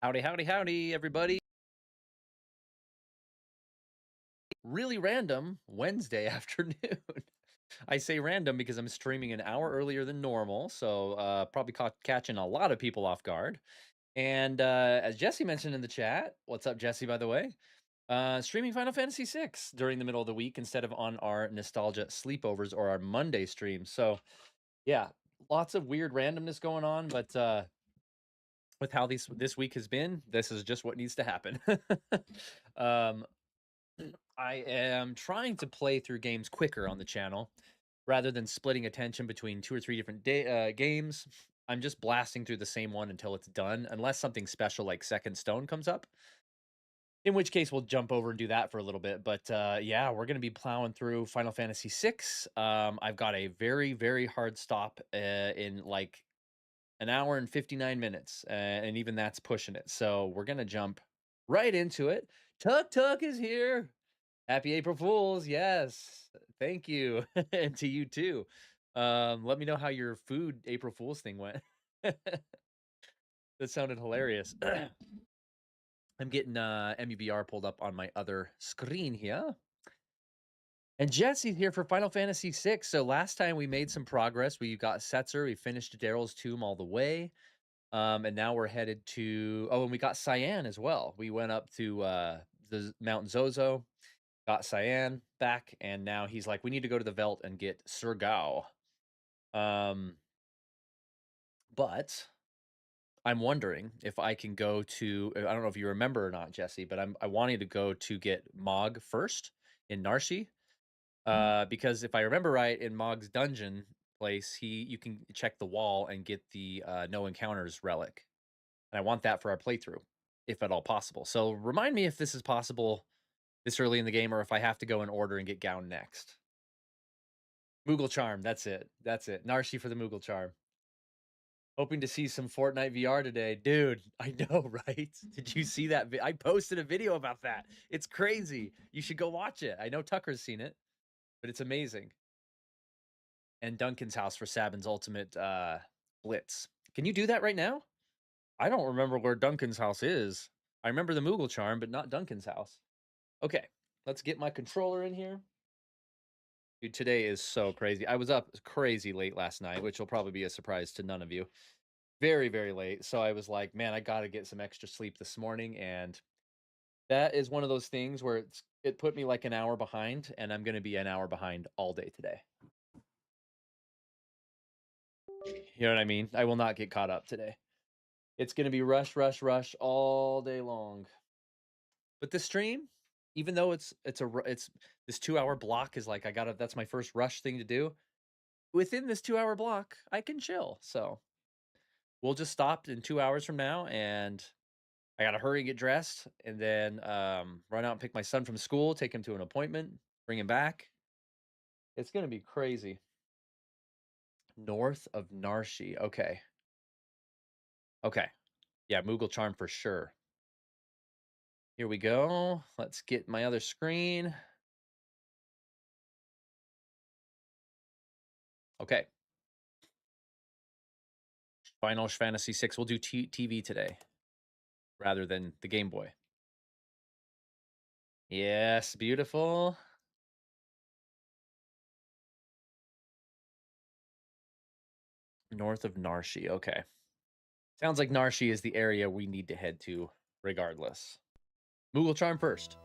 Howdy, howdy, howdy, everybody. Really random Wednesday afternoon. I say random because I'm streaming an hour earlier than normal, so probably catching a lot of people off guard. And as Jesse mentioned in the chat, what's up, Jesse, by the way? Streaming Final Fantasy VI during the middle of the week instead of on our nostalgia sleepovers or our Monday streams. So, yeah, lots of weird randomness going on, but with how this week has been, this is just what needs to happen. um, I am trying to play through games quicker on the channel rather than splitting attention between 2 or 3 different games. I'm just blasting through the same one until it's done, unless something special like Second Stone comes up. In which case, we'll jump over and do that for a little bit. But yeah, we're going to be plowing through Final Fantasy VI. I've got a very, very hard stop in like an hour and 59 minutes. And even that's pushing it. So we're going to jump right into it. Tuk Tuk is here. Happy April Fools. Yes. Thank you. And to you too. Let me know how your food April Fools thing went. That sounded hilarious. I'm getting MUBR pulled up on my other screen here. And Jesse's here for Final Fantasy VI. So last time we made some progress. We got Setzer. We finished Daryl's Tomb all the way. And now we're headed to... Oh, and we got Cyan as well. We went up to the Mount Zozo. Got Cyan back, and now he's like, we need to go to the Veld and get Sir Gao. But I'm wondering if I can go to, I don't know if you remember or not, Jesse, but I wanted to go to get Mog first in Narshi. Because if I remember right, in Mog's dungeon place, you can check the wall and get the no encounters relic. And I want that for our playthrough, if at all possible. So remind me if this is possible this early in the game, or if I have to go in order and get Gao next. Moogle Charm, that's it. That's it. Narshi for the Moogle Charm. Hoping to see some Fortnite VR today. Dude, I know, right? Did you see that? I posted a video about that. It's crazy. You should go watch it. I know Tucker's seen it, but it's amazing. And Duncan's house for Sabin's ultimate blitz. Can you do that right now? I don't remember where Duncan's house is. I remember the Moogle Charm, but not Duncan's house. Okay, let's get my controller in here. Dude, today is so crazy. I was up crazy late last night, which will probably be a surprise to none of you. Very, very late. So I was like, man, I got to get some extra sleep this morning. And that is one of those things where it put me like an hour behind, and I'm going to be an hour behind all day today. You know what I mean? I will not get caught up today. It's going to be rush, rush, rush all day long. But the stream, even though it's this 2-hour block is like, that's my first rush thing to do. Within this 2-hour block, I can chill. So we'll just stop in 2 hours from now, and I got to hurry and get dressed, and then run out and pick my son from school, take him to an appointment, bring him back. It's going to be crazy. North of Narshi. Okay. Okay. Yeah, Moogle Charm for sure. Here we go. Let's get my other screen. Okay. Final Fantasy VI. We'll do TV today rather than the Game Boy. Yes, beautiful. North of Narshi. Okay. Sounds like Narshi is the area we need to head to regardless. Moogle Charm first.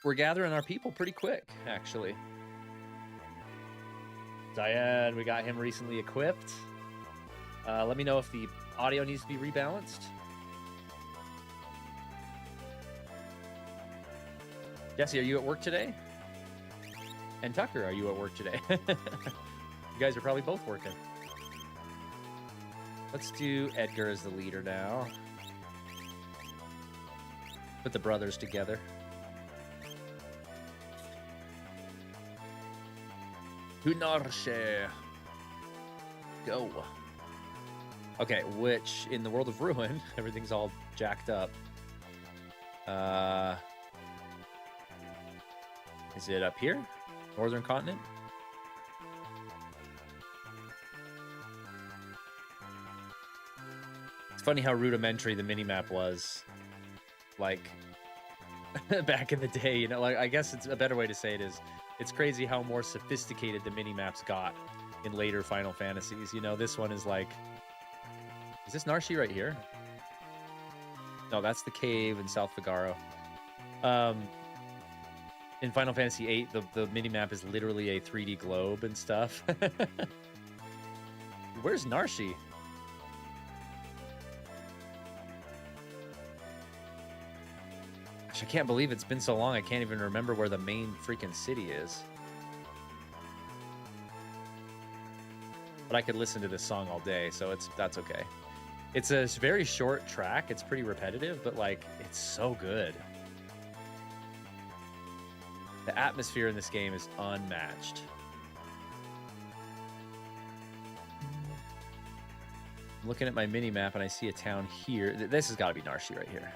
We're gathering our people pretty quick, actually. Diane, we got him recently equipped. Let me know if the audio needs to be rebalanced. Jesse, are you at work today? And Tucker, are you at work today? You guys are probably both working. Let's do Edgar as the leader now. Put the brothers together. Hunarche. Go. Okay, which in the world of Ruin, everything's all jacked up. Is it up here? Northern continent? funny how rudimentary the minimap was, like, back in the day, you know, like, I guess it's a better way to say it is, it's crazy how more sophisticated the minimaps got in later Final Fantasies. You know, this one is like, is this Narshe right here? No, that's the cave in South Figaro. In Final Fantasy VIII, the minimap is literally a 3D globe and stuff. Where's Narshe? Gosh, I can't believe it's been so long. I can't even remember where the main freaking city is. But I could listen to this song all day, so that's okay. It's a very short track. It's pretty repetitive, but like, it's so good. The atmosphere in this game is unmatched. I'm looking at my mini map and I see a town here. This has got to be Narshe right here.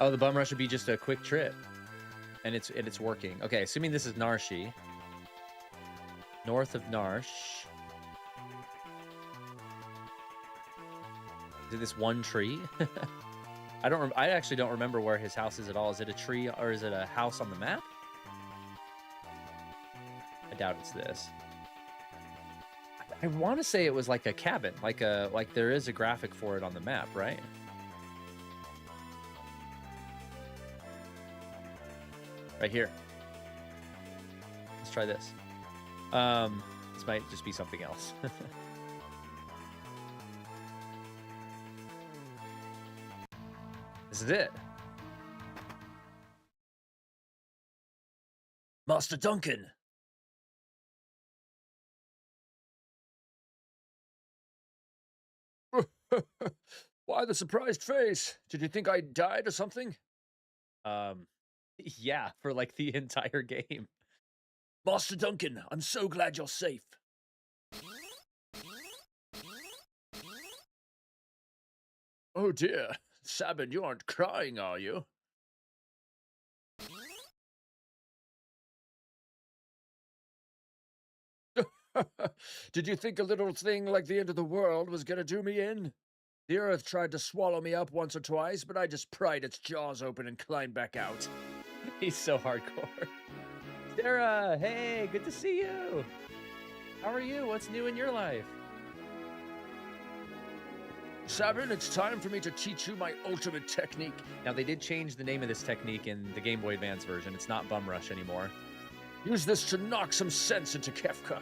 Oh, the bum rush would be just a quick trip, and it's working. Okay, assuming this is Narshe, north of Narsh. Is it this one tree? I actually don't remember where his house is at all. Is it a tree or is it a house on the map? I doubt it's this. I want to say it was like a cabin, like there is a graphic for it on the map, right? Right here. Let's try this. This might just be something else. This is it. Master Duncan. Why the surprised face? Did you think I died or something? Yeah, for like the entire game. Master Duncan, I'm so glad you're safe. Oh dear. Sabin, you aren't crying, are you? Did you think a little thing like the end of the world was gonna do me in? The earth tried to swallow me up once or twice, but I just pried its jaws open and climbed back out. He's so hardcore. Sarah, hey, good to see you. How are you? What's new in your life? Sabin, it's time for me to teach you my ultimate technique. Now, they did change the name of this technique in the Game Boy Advance version. It's not Bum Rush anymore. Use this to knock some sense into Kefka.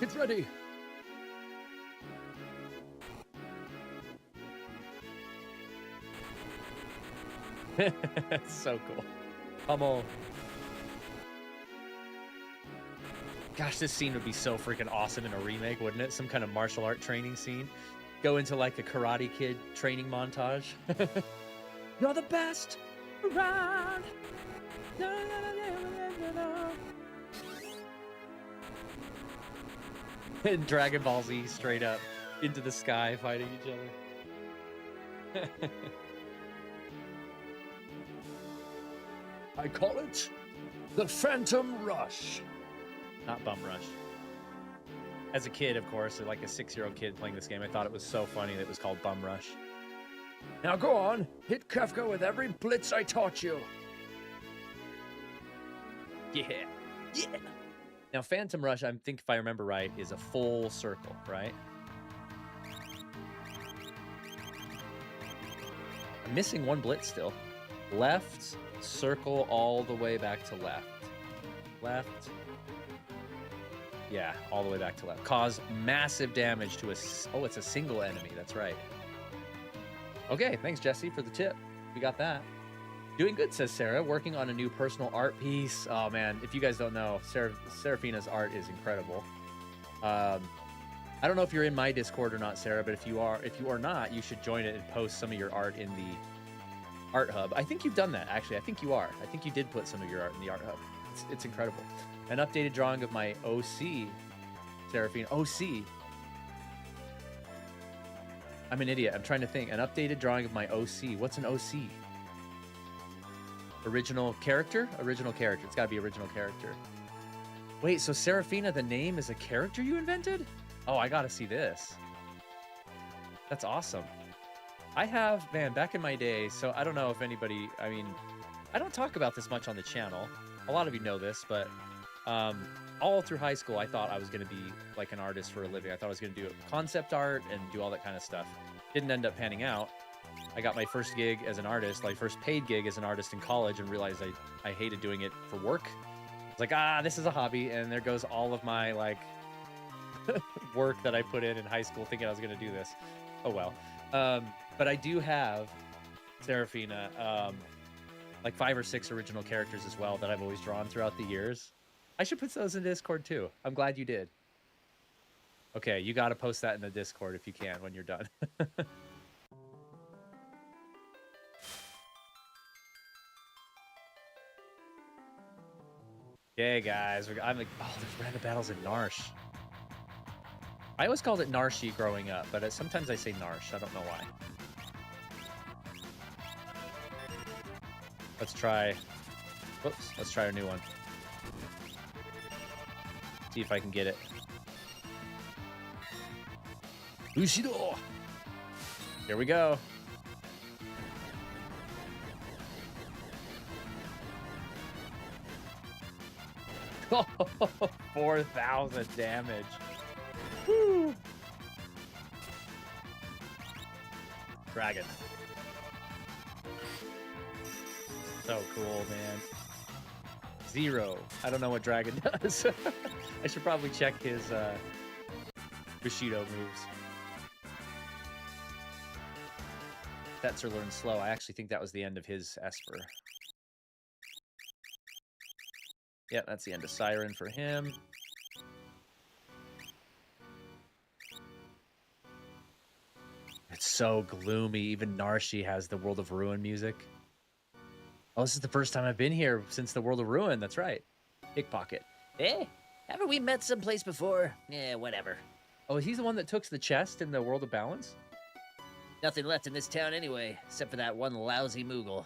Get ready. So cool. Pummel. Gosh, this scene would be so freaking awesome in a remake, wouldn't it? Some kind of martial art training scene. Go into like a Karate Kid training montage. You're the best around. And Dragon Ball Z straight up into the sky fighting each other. I call it the Phantom Rush. Not Bum Rush. As a kid, of course, like a 6-year-old kid playing this game, I thought it was so funny that it was called Bum Rush. Now go on, hit Kefka with every blitz I taught you. Yeah, yeah. Now Phantom Rush, I think if I remember right, is a full circle, right? I'm missing one blitz still. Left, circle all the way back to left. Left. Yeah, all the way back to left. Cause massive damage to oh, it's a single enemy. That's right. Okay, thanks, Jesse, for the tip. We got that. Doing good, says Sarah. Working on a new personal art piece. Oh, man, if you guys don't know, Seraphina's art is incredible. I don't know if you're in my Discord or not, Sarah, but if you are not, you should join it and post some of your art in the Art Hub. I think you've done that, actually. I think you are. I think you did put some of your art in the Art Hub. It's incredible. An updated drawing of my OC, Seraphina. OC. I'm an idiot. I'm trying to think. An updated drawing of my OC. What's an OC? Original character? Original character. It's got to be original character. Wait, so Seraphina, the name, is a character you invented? Oh, I got to see this. That's awesome. I have, man, back in my day, so I don't know if anybody, I mean, I don't talk about this much on the channel. A lot of you know this, but all through high school, I thought I was going to be like an artist for a living. I thought I was going to do concept art and do all that kind of stuff. Didn't end up panning out. I got my first gig as an artist, like first paid gig as an artist in college, and realized I hated doing it for work. I was like, this is a hobby, and there goes all of my like work that I put in high school thinking I was going to do this. Oh well. But I do have Seraphina, like 5 or 6 original characters as well that I've always drawn throughout the years. I should put those in Discord too. I'm glad you did. Okay, you got to post that in the Discord if you can when you're done. Okay, guys. I'm like, oh, there's random battles in Narsh. I always called it Narshi growing up, but sometimes I say Narsh. I don't know why. Let's try... Whoops. Let's try a new one. See if I can get it. Bushido! Here we go. Oh, 4,000 damage. Woo! Dragon. So cool, man. 0. I don't know what Dragon does. I should probably check his Bushido moves. Setzer learns slow. I actually think that was the end of his Esper. Yeah, that's the end of Siren for him. It's so gloomy. Even Narshi has the World of Ruin music. Oh, this is the first time I've been here since the World of Ruin. That's right. Pickpocket. Eh? Haven't we met someplace before? Eh, whatever. Oh, he's the one that took the chest in the World of Balance? Nothing left in this town anyway, except for that one lousy Moogle.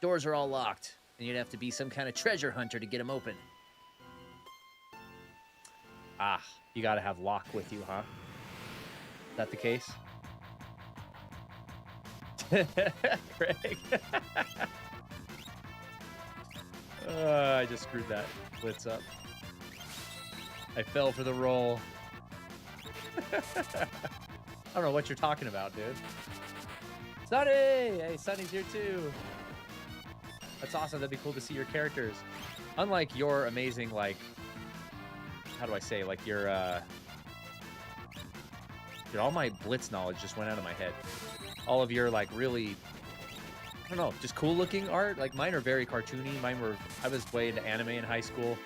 Doors are all locked, and you'd have to be some kind of treasure hunter to get them open. Ah, you gotta have Locke with you, huh? Is that the case? Craig. I just screwed that blitz up. I fell for the roll. I don't know what you're talking about, dude. Sunny! Hey, Sunny's here too. That's awesome. That'd be cool to see your characters. Unlike your amazing, like, how do I say, like your, dude, all my blitz knowledge just went out of my head. All of your, like, really, I don't know, just cool looking art. Like, mine are very cartoony. I was way into anime in high school.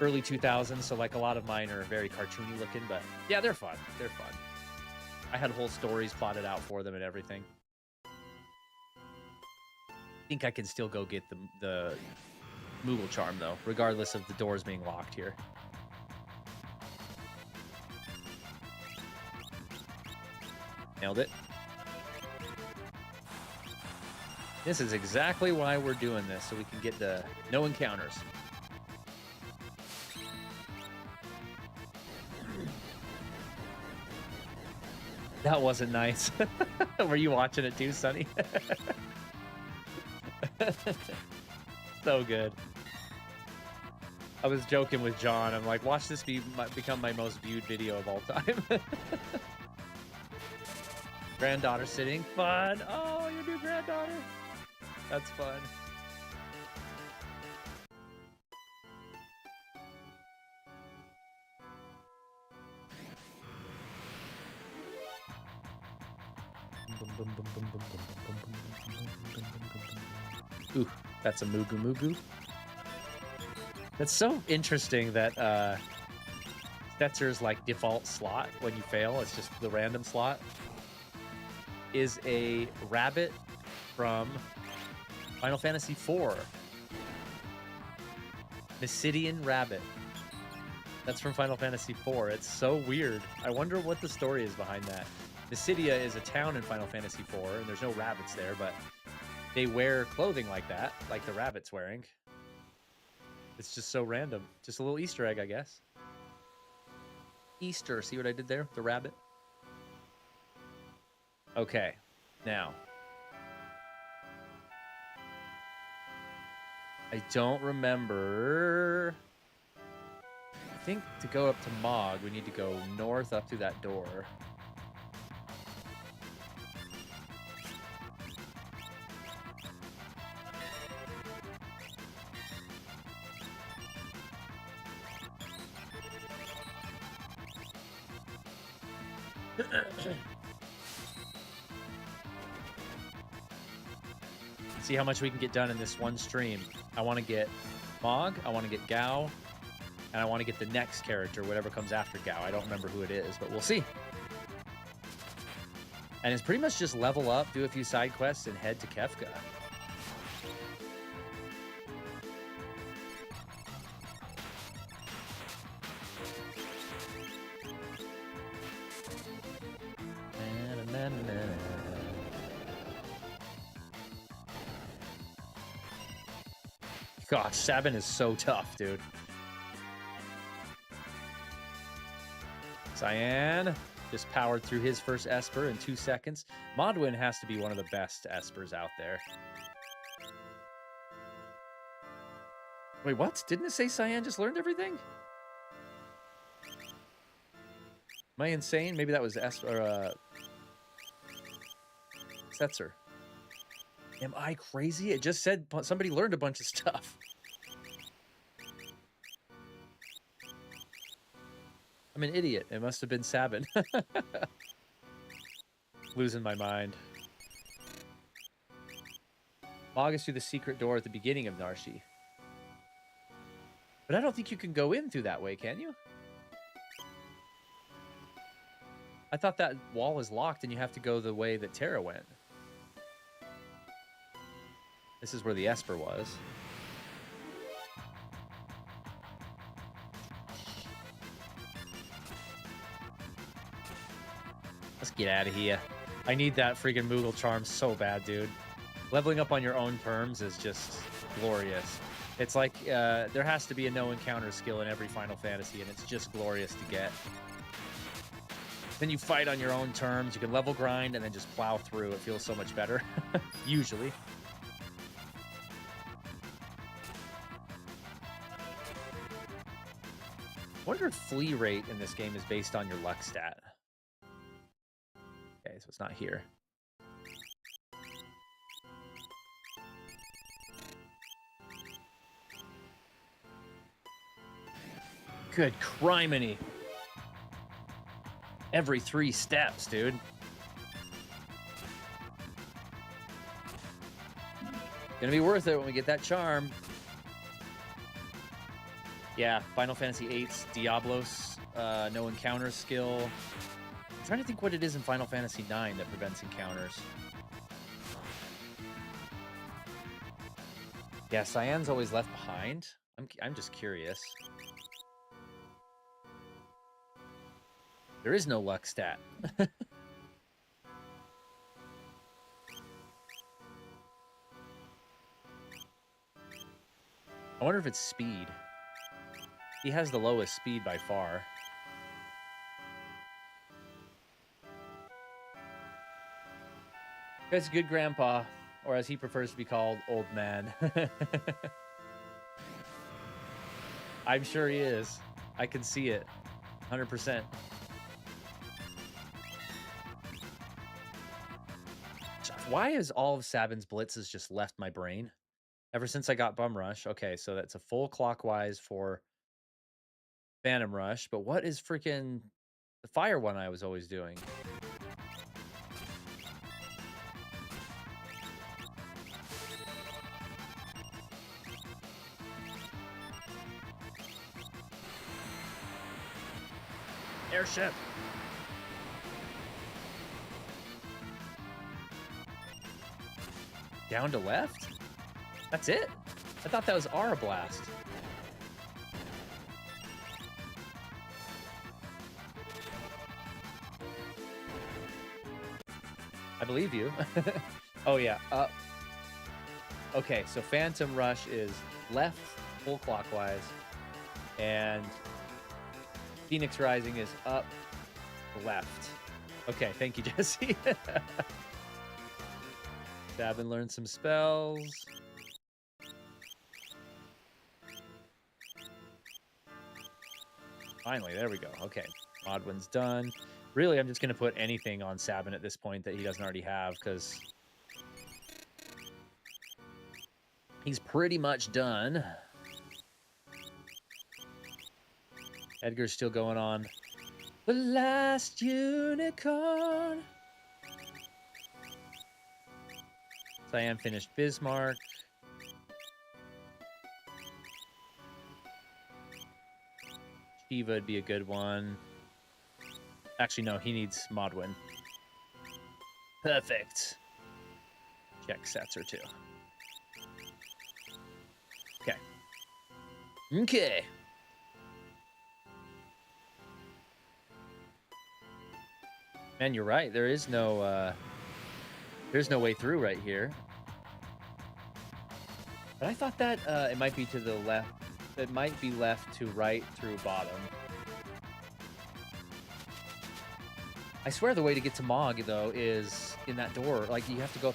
Early 2000s, so like a lot of mine are very cartoony looking, but yeah, they're fun. They're fun. I had whole stories plotted out for them and everything. I think I can still go get the Moogle charm though, regardless of the doors being locked here. Nailed it. This is exactly why we're doing this, so we can get the no encounters. That wasn't nice. Were you watching it too, Sonny? So good. I was joking with John. I'm like, watch this become my most viewed video of all time. Granddaughter sitting. Fun. Oh, your new granddaughter. That's fun. Ooh, that's a Mugu Mugu. That's so interesting that Setzer's like default slot when you fail, it's just the random slot, is a rabbit from Final Fantasy IV. Mysidian rabbit. That's from Final Fantasy IV. It's so weird. I wonder what the story is behind that. Mysidia is a town in Final Fantasy IV, and there's no rabbits there, but they wear clothing like that, like the rabbit's wearing. It's just so random. Just a little Easter egg, I guess. Easter. See what I did there? The rabbit. Okay. Now, I don't remember. I think to go up to Mog, we need to go north up through that door. See how much we can get done in this one stream. I want to get Mog, I want to get Gao, and I want to get the next character, whatever comes after Gao. I don't remember who it is, but we'll see. And it's pretty much just level up, do a few side quests, and head to Kefka. Gosh, Sabin is so tough, dude. Cyan just powered through his first Esper in 2 seconds. Modwin has to be one of the best Espers out there. Wait, what? Didn't it say Cyan just learned everything? Am I insane? Maybe that was Esper or Setzer. Am I crazy? It just said somebody learned a bunch of stuff. I'm an idiot. It must have been Sabin. Losing my mind. Log us through the secret door at the beginning of Narshi. But I don't think you can go in through that way, can you? I thought that wall is locked and you have to go the way that Terra went. This is where the Esper was. Let's get out of here. I need that freaking Moogle charm so bad, dude. Leveling up on your own terms is just glorious. It's like there has to be a no encounter skill in every Final Fantasy, and it's just glorious to get. Then you fight on your own terms. You can level grind and then just plow through. It feels so much better, usually. I wonder if flee rate in this game is based on your luck stat. Okay, so it's not here. Good criminy. Every 3 steps, dude. Gonna be worth it when we get that charm. Yeah, Final Fantasy VIII's Diablos, no encounter skill. I'm trying to think what it is in Final Fantasy IX that prevents encounters. Yeah, Cyan's always left behind. I'm just curious. There is no luck stat. I wonder if it's speed. He has the lowest speed by far. That's good grandpa, or as he prefers to be called, old man. I'm sure he is. I can see it. 100%. Why is all of Sabin's blitzes just left my brain? Ever since I got Bum Rush. Okay, so that's a full clockwise for Phantom Rush. But what is freaking the fire one I was always doing? Airship. Down to left? That's it? I thought that was Aura Blast. I believe you. Oh, yeah. Okay, so Phantom Rush is left full clockwise, and Phoenix Rising is up left. Okay, thank you, Jesse. Sabin learned some spells. Finally, there we go. Okay, Modwin's done. Really, I'm just going to put anything on Sabin at this point that he doesn't already have, because he's pretty much done. Edgar's still going on. The last unicorn. Cyan finished Bismarck. Shiva would be a good one. Actually, no, he needs Modwin. Perfect. Check Setzer too. Okay. Okay. Man, you're right. There's no way through right here. But I thought that it might be to the left. It might be left to right through bottom. I swear the way to get to Mog, though, is in that door. Like, you have to go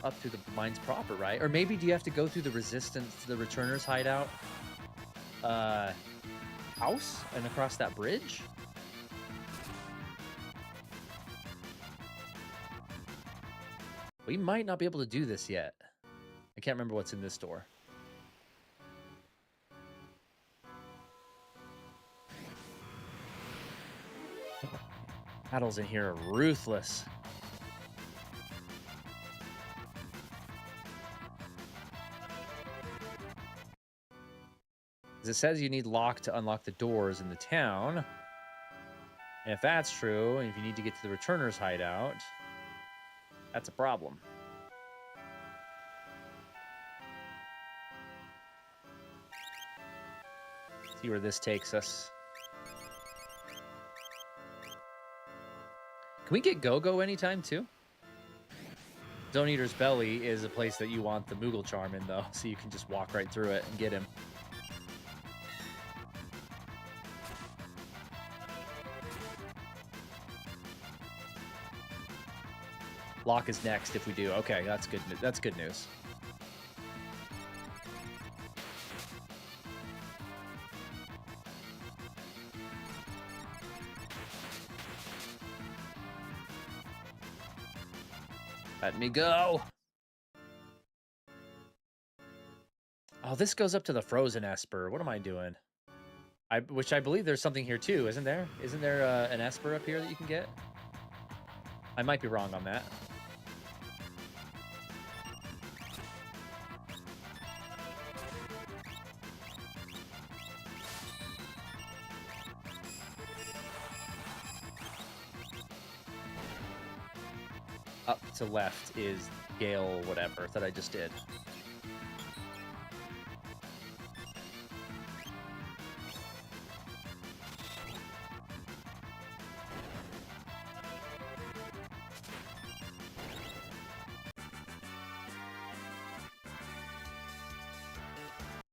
up to the mines proper, right? Or maybe do you have to go through the resistance, the returners hideout house and across that bridge? We might not be able to do this yet. I can't remember what's in this door. Battles in here are ruthless. It says you need lock to unlock the doors in the town. And if that's true, and if you need to get to the returner's hideout, that's a problem. See where this takes us. Can we get Go-Go anytime, too? Zone Eater's Belly is a place that you want the Moogle Charm in, though, so you can just walk right through it and get him. Lock is next if we do. Okay, that's good. That's good news. Let me go. Oh, this goes up to the Frozen Esper. What am I doing? Which I believe there's something here too, isn't there? Isn't there an Esper up here that you can get? I might be wrong on that. Up to left is Gale whatever that I just did.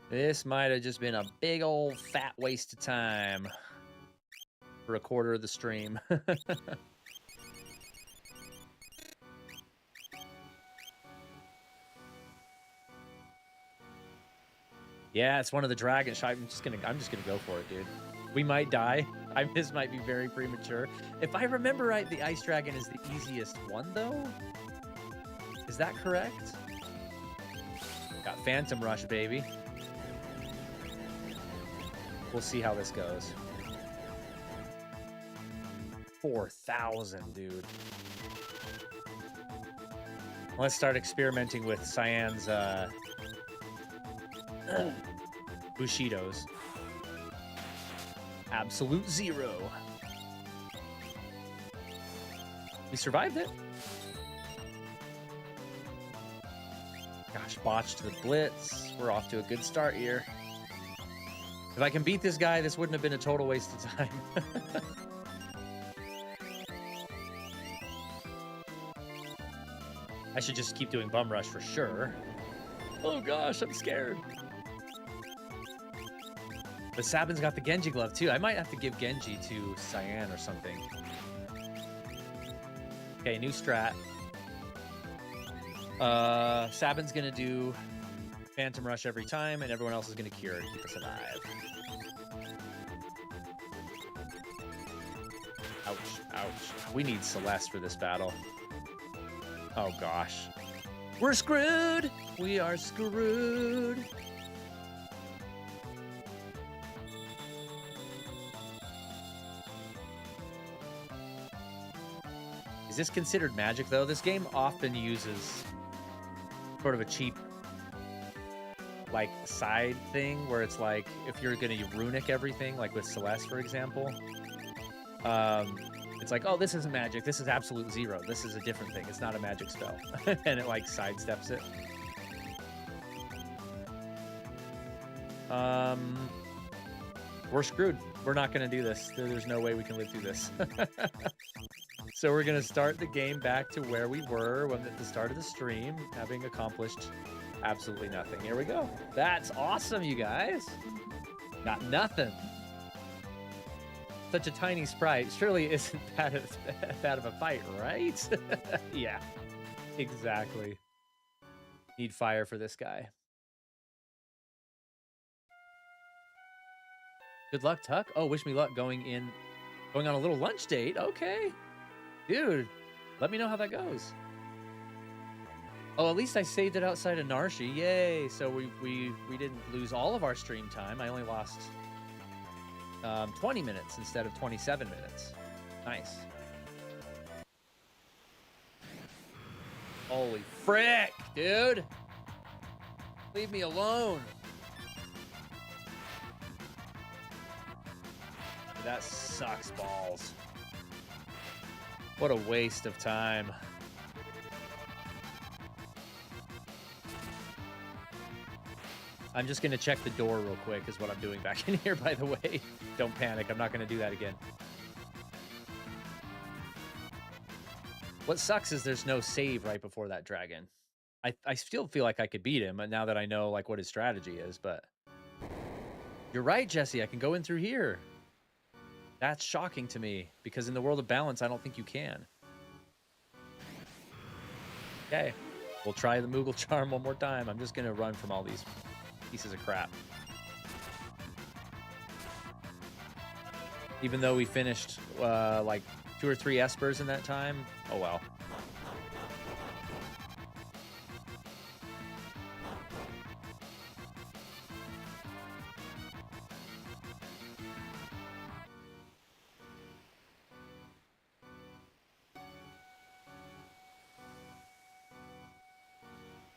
This might have just been a big old fat waste of time for a quarter of the stream. Yeah, it's one of the dragon shots. I'm just gonna go for it, dude. We might die. This might be very premature. If I remember right, the ice dragon is the easiest one, though. Is that correct? Got Phantom Rush, baby. We'll see how this goes. 4,000, dude. Let's start experimenting with Cyan's Bushidos. Absolute zero. We survived it. Gosh, botched the blitz. We're off to a good start here. If I can beat this guy, this wouldn't have been a total waste of time. I should just keep doing Bum Rush for sure. Oh gosh, I'm scared. But Sabin's got the Genji glove too. I might have to give Genji to Cyan or something. Okay, new strat. Sabin's gonna do Phantom Rush every time, and everyone else is gonna cure and keep us alive. Ouch, ouch. We need Celeste for this battle. Oh gosh. We're screwed! We are screwed! Is this considered magic, though? This game often uses sort of a cheap, like, side thing where it's like, if you're going to runic everything, like with Celeste, for example, it's like, oh, this isn't magic. This is absolute zero. This is a different thing. It's not a magic spell. And it, like, sidesteps it. We're screwed. We're not going to do this. There's no way we can live through this. So we're going to start the game back to where we were when at the start of the stream, having accomplished absolutely nothing. Here we go. That's awesome, you guys. Got nothing. Such a tiny sprite. Surely isn't that of a fight, right? Yeah, exactly. Need fire for this guy. Good luck, Tuck. Oh, wish me luck going on a little lunch date. Okay. Dude, let me know how that goes. Oh, at least I saved it outside of Narshi. Yay. So we didn't lose all of our stream time. I only lost 20 minutes instead of 27 minutes. Nice. Holy frick, dude. Leave me alone. That sucks balls. What a waste of time. I'm just going to check the door real quick is what I'm doing back in here, by the way. Don't panic. I'm not going to do that again. What sucks is there's no save right before that dragon. I still feel like I could beat him now that I know like what his strategy is, but you're right, Jesse. I can go in through here. That's shocking to me because in the world of balance, I don't think you can. Okay, we'll try the Moogle Charm one more time. I'm just going to run from all these pieces of crap. Even though we finished like 2 or 3 Espers in that time, oh well.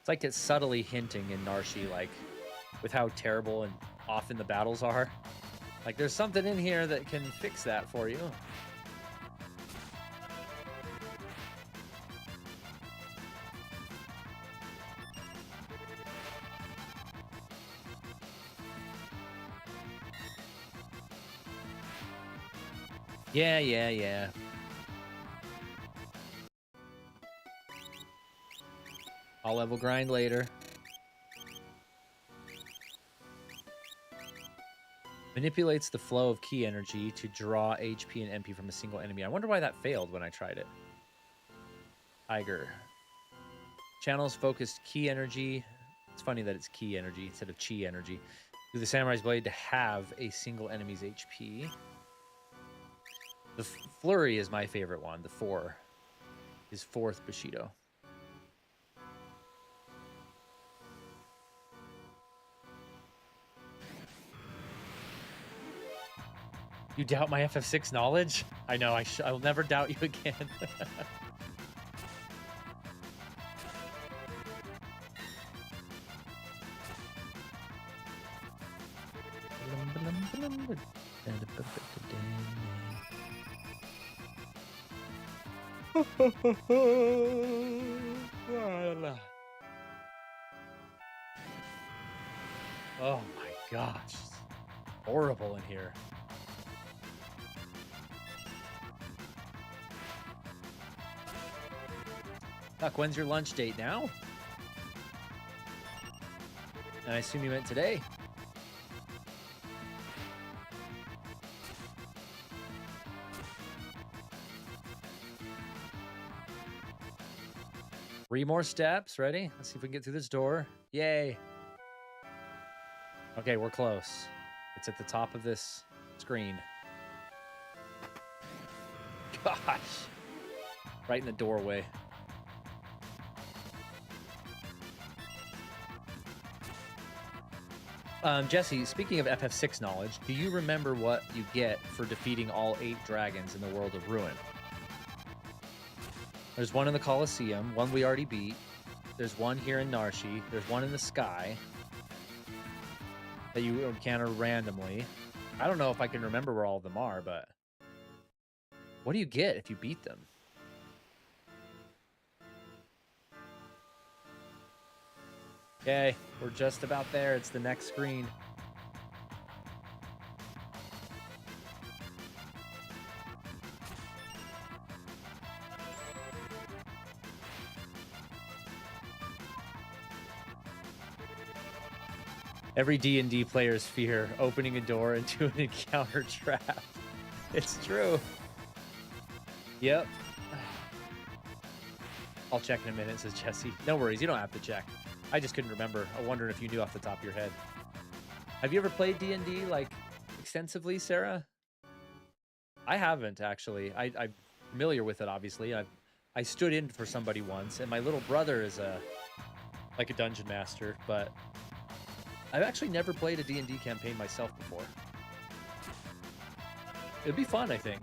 It's like it's subtly hinting in Narshi, like, with how terrible and often the battles are. Like, there's something in here that can fix that for you. Yeah. I'll level grind later. Manipulates the flow of key energy to draw HP and MP from a single enemy. I wonder why that failed when I tried it. Tiger. Channels focused key energy. It's funny that it's key energy instead of chi energy. Through the Samurai's Blade to have a single enemy's HP. The Flurry is my favorite one. The 4. His 4th Bushido. You doubt my FF6 knowledge? I know, I'll never doubt you again. Oh my gosh. Horrible in here. Tuck, when's your lunch date now? And I assume you meant today. Three more steps. Ready? Let's see if we can get through this door. Yay. Okay, we're close. It's at the top of this screen. Gosh. Right in the doorway. Jesse, speaking of FF6 knowledge, do you remember what you get for defeating all 8 dragons in the World of Ruin? There's one in the Colosseum, one we already beat. There's one here in Narshi. There's one in the sky that you encounter randomly. I don't know if I can remember where all of them are, but what do you get if you beat them? Okay, we're just about there. It's the next screen. Every D&D player's fear, opening a door into an encounter trap. It's true. Yep. I'll check in a minute, says Jesse. No worries, you don't have to check. I just couldn't remember. I wondered if you knew off the top of your head. Have you ever played D&D, like, extensively, Sarah? I haven't, actually. I'm familiar with it, obviously. I stood in for somebody once, and my little brother is a dungeon master, but I've actually never played a D&D campaign myself before. It'd be fun, I think.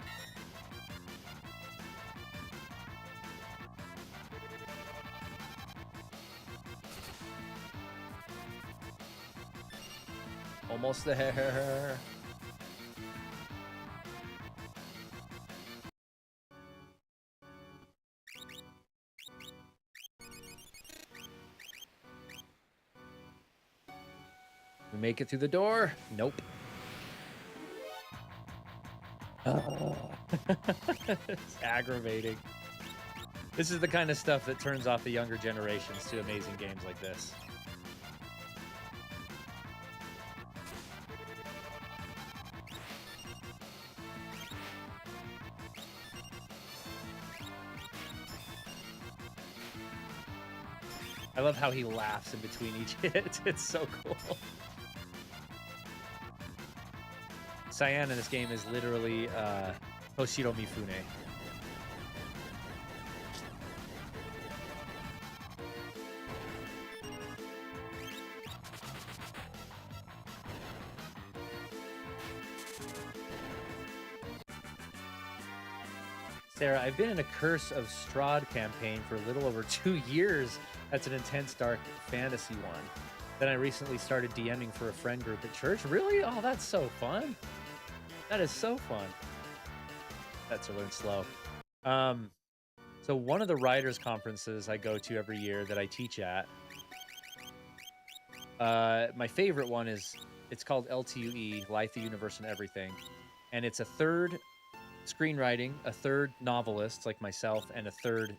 Almost there. We make it through the door? Nope. It's aggravating. This is the kind of stuff that turns off the younger generations to amazing games like this. I love how he laughs in between each hit. It's so cool. Cyan in this game is literally Hoshiro Mifune. Sarah, I've been in a Curse of Strahd campaign for a little over 2 years. That's an intense dark fantasy one. Then I recently started DMing for a friend group at church. Really? Oh, that's so fun. That is so fun. That's to learn slow. So one of the writers' conferences I go to every year that I teach at, my favorite one it's called LTUE, Life, the Universe, and Everything. And it's a third screenwriting, a third novelist like myself, and a third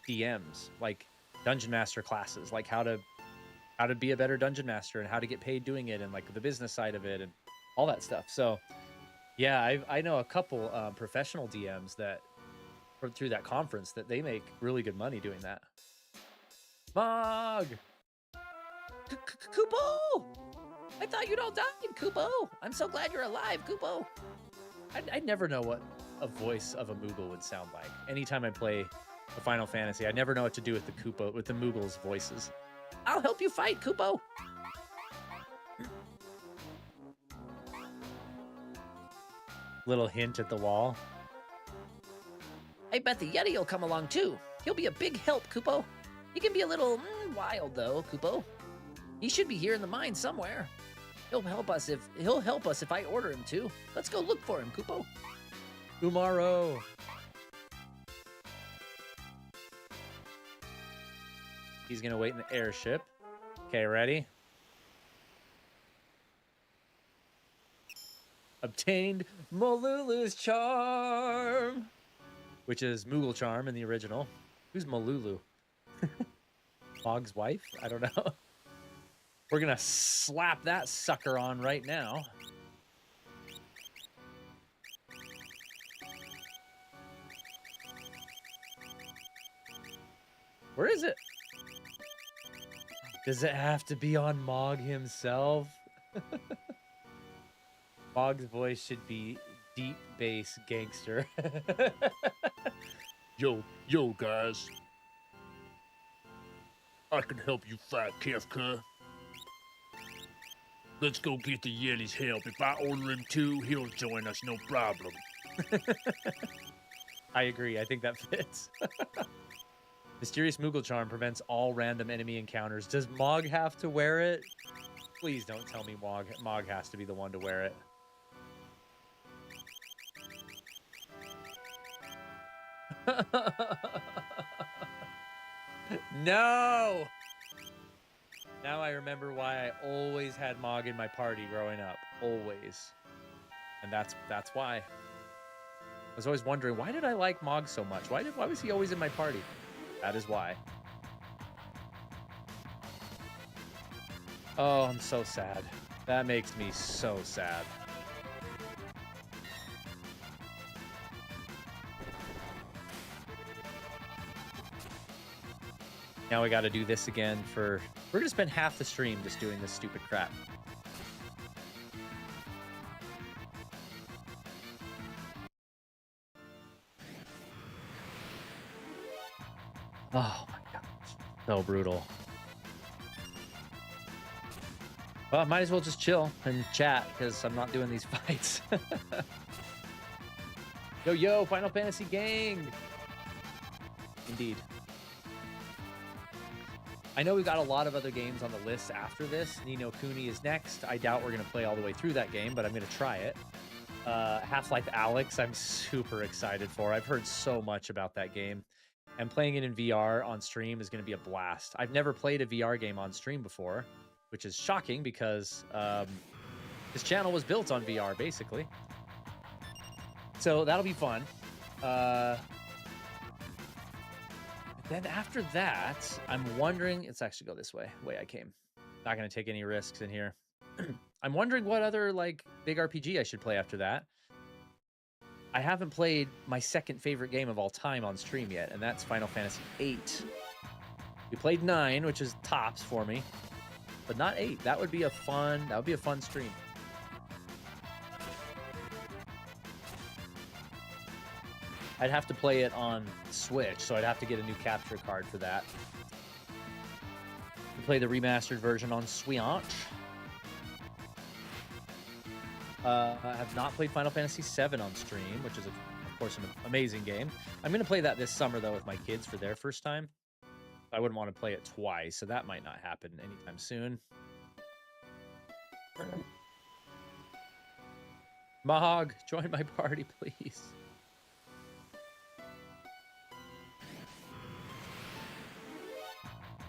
DMs, like dungeon master classes, like how to be a better dungeon master and how to get paid doing it, and like the business side of it and all that stuff. So yeah, I know a couple professional DMs that through that conference that they make really good money doing that. Mog! KUPO! I thought you'd all died, KUPO! I'm so glad you're alive, KUPO! I'd never know what a voice of a Moogle would sound like. Anytime I play a Final Fantasy, I never know what to do with the KUPO, with the Moogles' voices. I'll help you fight, KUPO! Little hint at the wall. I bet the Yeti will come along too. He'll be a big help, KUPO. He can be a little wild though, KUPO. He should be here in the mine somewhere. He'll help us if I order him to. Let's go look for him, KUPO. Umaro. He's gonna wait in the airship. Okay, ready? Obtained Malulu's charm, which is Moogle charm in the original. Who's Malulu? Mog's wife? I don't know. We're gonna slap that sucker on right now. Where is it? Does it have to be on Mog himself? Mog's voice should be deep bass gangster. Yo, guys. I can help you fight Kefka. Let's go get the Yeti's help. If I order him too, he'll join us, no problem. I agree. I think that fits. Mysterious Moogle Charm prevents all random enemy encounters. Does Mog have to wear it? Please don't tell me Mog has to be the one to wear it. No! Now I remember why I always had Mog in my party growing up. Always. And that's why. I was always wondering, why did I like Mog so much? Why was he always in my party? That is why. Oh, I'm so sad. That makes me so sad. Now we got to do this again for... We're going to spend half the stream just doing this stupid crap. Oh my god. So brutal. Well, I might as well just chill and chat because I'm not doing these fights. Yo, Final Fantasy gang! Indeed. I know we've got a lot of other games on the list after this. Ni no Kuni is next. I doubt we're going to play all the way through that game, but I'm going to try it. Half-Life Alyx, I'm super excited for. I've heard so much about that game. And playing it in VR on stream is going to be a blast. I've never played a VR game on stream before, which is shocking because this channel was built on VR, basically. So that'll be fun. Then after that, I'm wondering... Let's actually go this way I came. Not going to take any risks in here. I'm wondering what other, like, big RPG I should play after that. I haven't played my second favorite game of all time on stream yet, and that's Final Fantasy VIII. We played 9, which is tops for me, but not 8. That would be a fun stream. I'd have to play it on Switch, so I'd have to get a new capture card for that. We play the remastered version on Switch. I have not played Final Fantasy VII on stream, which is, of course, an amazing game. I'm going to play that this summer, though, with my kids for their first time. I wouldn't want to play it twice, so that might not happen anytime soon. Mahog, join my party, please.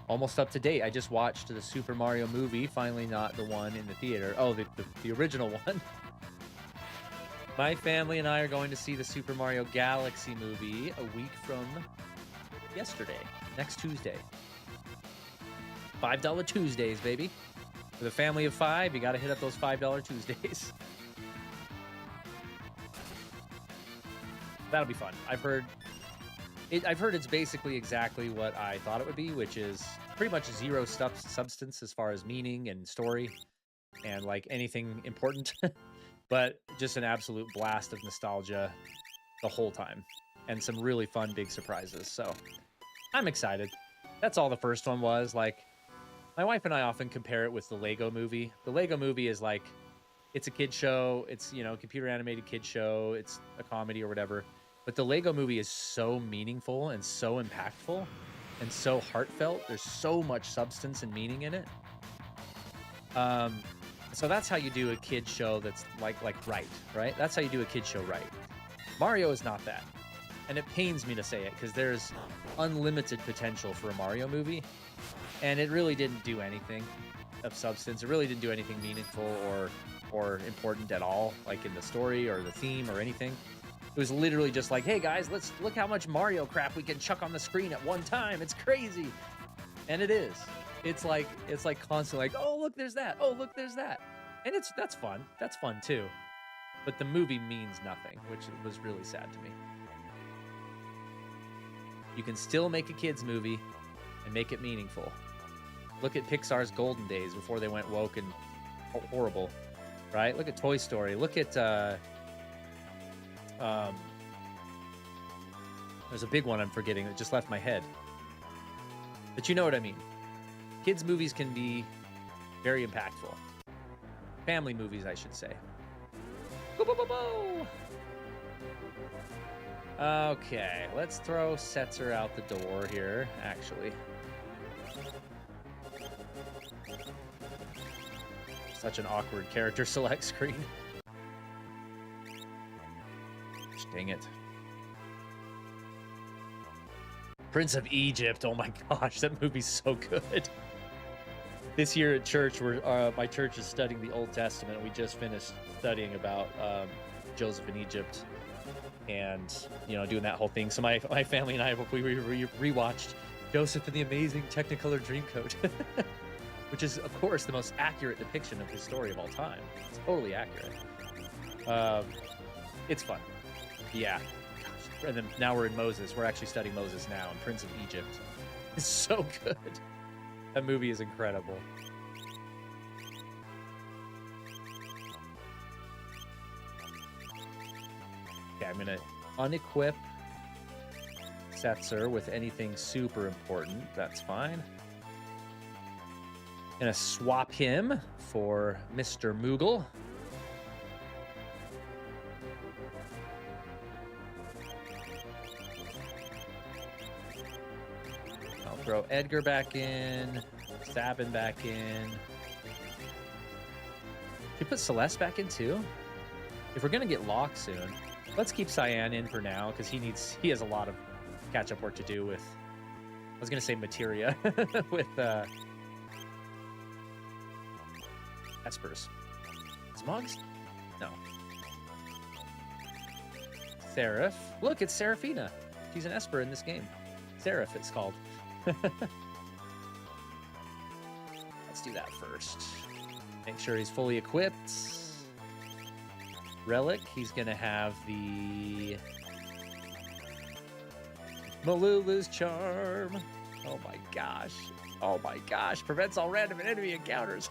Almost up to date. I just watched the Super Mario movie, finally not the one in the theater. Oh, the original one. My family and I are going to see the Super Mario Galaxy movie a week from yesterday, next Tuesday. $5 Tuesdays, baby. For the family of 5, you got to hit up those $5 Tuesdays. That'll be fun. I've heard it's basically exactly what I thought it would be, which is pretty much zero substance as far as meaning and story and like anything important, but just an absolute blast of nostalgia the whole time and some really fun big surprises. So I'm excited. That's all the first one was. Like, my wife and I often compare it with the Lego movie. The Lego movie is like, it's a kid show. It's, you know, computer animated kid show. It's a comedy or whatever. But the Lego movie is so meaningful and so impactful and so heartfelt. There's so much substance and meaning in it. So that's how you do a kid show that's like right? That's how you do a kid show right. Mario is not that. And it pains me to say it because there's unlimited potential for a Mario movie. And it really didn't do anything of substance. It really didn't do anything meaningful or important at all, like in the story or the theme or anything. It was literally just like, hey guys, let's look how much Mario crap we can chuck on the screen at one time. It's crazy. And it is. It's like constantly like, oh, look, there's that. Oh, look, there's that. And that's fun. That's fun too. But the movie means nothing, which was really sad to me. You can still make a kids movie and make it meaningful. Look at Pixar's golden days before they went woke and horrible, right? Look at Toy Story. Look at there's a big one I'm forgetting that just left my head. But you know what I mean. Kids movies can be very impactful. Family movies, I should say. Go, go, go, go. Okay, let's throw Setzer out the door here, actually. Such an awkward character select screen. Dang it. Prince of Egypt, oh my gosh, that movie's so good. This year at church, my church is studying the Old Testament. We just finished studying about Joseph in Egypt, and doing that whole thing. So my family and I, we rewatched Joseph in the Amazing Technicolor Dreamcoat, which is of course the most accurate depiction of his story of all time. It's totally accurate. It's fun, yeah. Gosh. And then now we're in Moses. We're actually studying Moses now, and Prince of Egypt is so good. That movie is incredible. Okay, I'm gonna unequip Setzer with anything super important. That's fine. Gonna swap him for Mr. Moogle. I'll throw Edgar back in, Sabin back in. Should we put Celeste back in too? If we're gonna get Locke soon, let's keep Cyan in for now because he has a lot of catch-up work to do with. I was gonna say materia with Espers. Smugs? No. Seraph. Look, it's Seraphina. She's an Esper in this game. Seraph, it's called. Let's do that first. Make sure he's fully equipped. Relic, he's gonna have the Malulu's Charm. Oh my gosh. Oh my gosh. Prevents all random and enemy encounters.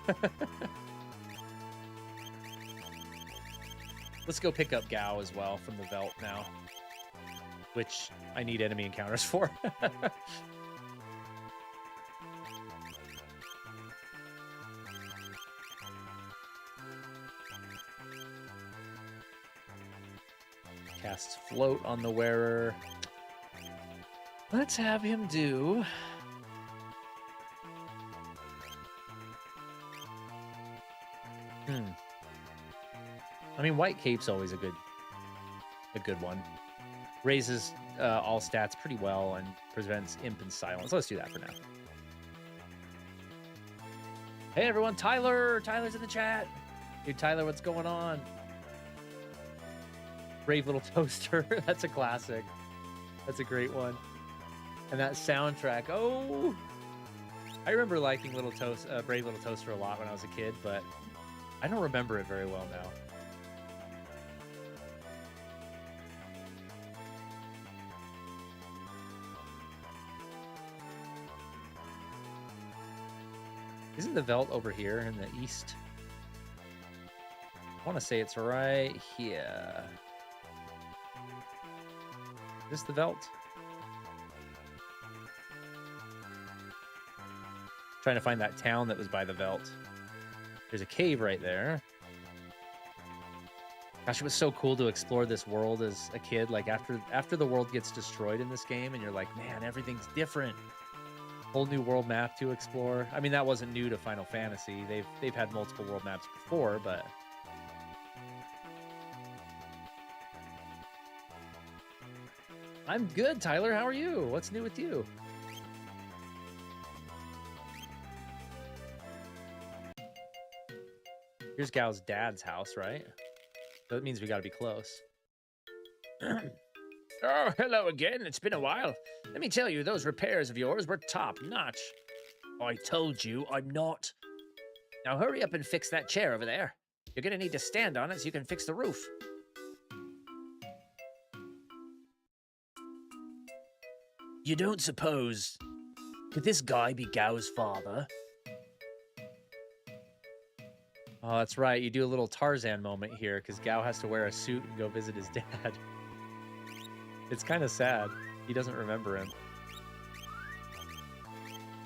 Let's go pick up Gao as well from the Velt now, which I need enemy encounters for. Casts Float on the wearer. Let's have him do... I mean, White Cape's always a good one. Raises all stats pretty well and prevents Imp and Silence. Let's do that for now. Hey everyone, Tyler's in the chat. Dude, Tyler, what's going on? Brave Little Toaster. That's a classic. That's a great one. And that soundtrack. Oh, I remember liking Brave Little Toaster a lot when I was a kid, but I don't remember it very well now. Isn't the Velt over here in the east? I want to say it's right here. Is this the Velt? Trying to find that town that was by the Velt. There's a cave right there. Gosh, it was so cool to explore this world as a kid. Like after the world gets destroyed in this game, and you're like, man, everything's different. Whole new world map to explore. I mean, that wasn't new to Final Fantasy. They've had multiple world maps before, but I'm good, Tyler. How are you? What's new with you? Here's Gao's dad's house, right? That means we gotta be close. Oh, hello again. It's been a while. Let me tell you, those repairs of yours were top-notch. I told you I'm not Now hurry up and fix that chair over there. You're gonna need to stand on it so you can fix the roof. You don't suppose... Could this guy be Gao's father? Oh, that's right. You do a little Tarzan moment here because Gao has to wear a suit and go visit his dad. It's kind of sad. He doesn't remember him.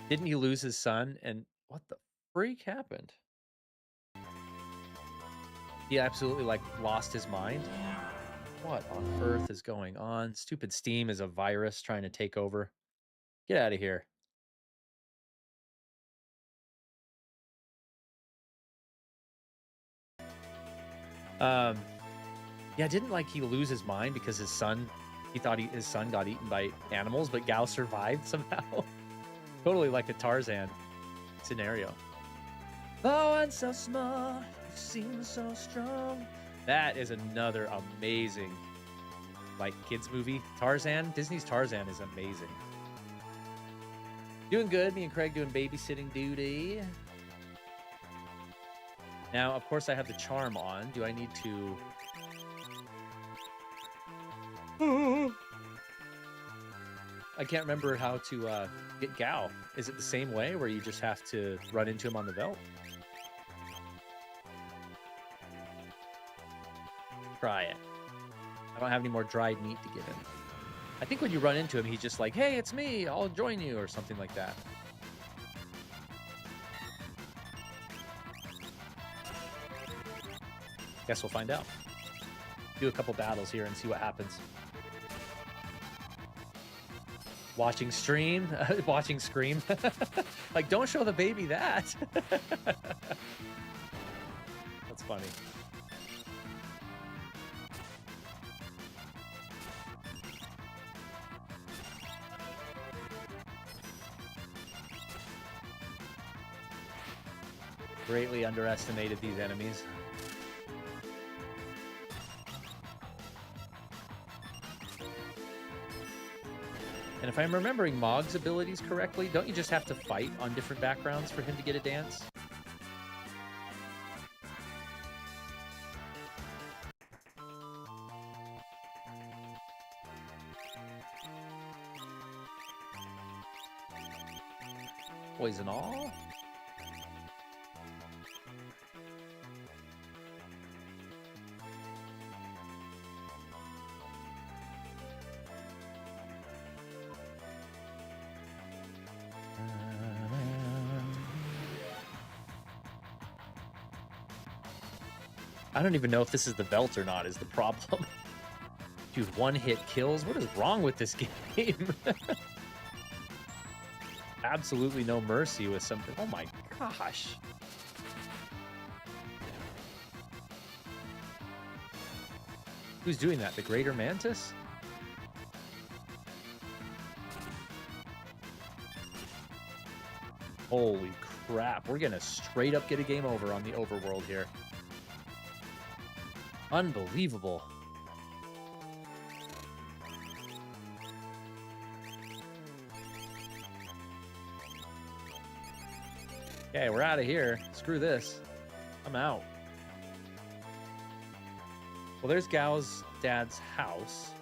Didn't he lose his son? And what the freak happened? He absolutely, like, lost his mind. What on earth is going on? Stupid Steam is a virus trying to take over. Get out of here. Yeah, didn't like he lose his mind because his son, he thought his son got eaten by animals, but Gao survived somehow. Totally like a Tarzan scenario. Oh, and so small, you seem so strong. That is another amazing, like, kids movie. Tarzan, Disney's Tarzan is amazing. Doing good. Me and Craig doing babysitting duty. Now, of course, I have the charm on. Do I need to... I can't remember how to get Gao. Is it the same way where you just have to run into him on the belt? Try it. I don't have any more dried meat to give him. I think when you run into him, he's just like, hey, it's me. I'll join you or something like that. Guess we'll find out. Do a couple battles here and see what happens. Watching stream, watching Scream. Like, don't show the baby that. That's funny. Greatly underestimated these enemies. And if I'm remembering Mog's abilities correctly, don't you just have to fight on different backgrounds for him to get a dance? Poison all? I don't even know if this is the belt or not is the problem. Dude, one-hit kills? What is wrong with this game? Absolutely no mercy with something. Oh my gosh. Who's doing that? The Greater Mantis? Holy crap. We're gonna straight up get a game over on the overworld here. Unbelievable. Okay, we're out of here. Screw this. I'm out. Well, there's Gao's dad's house.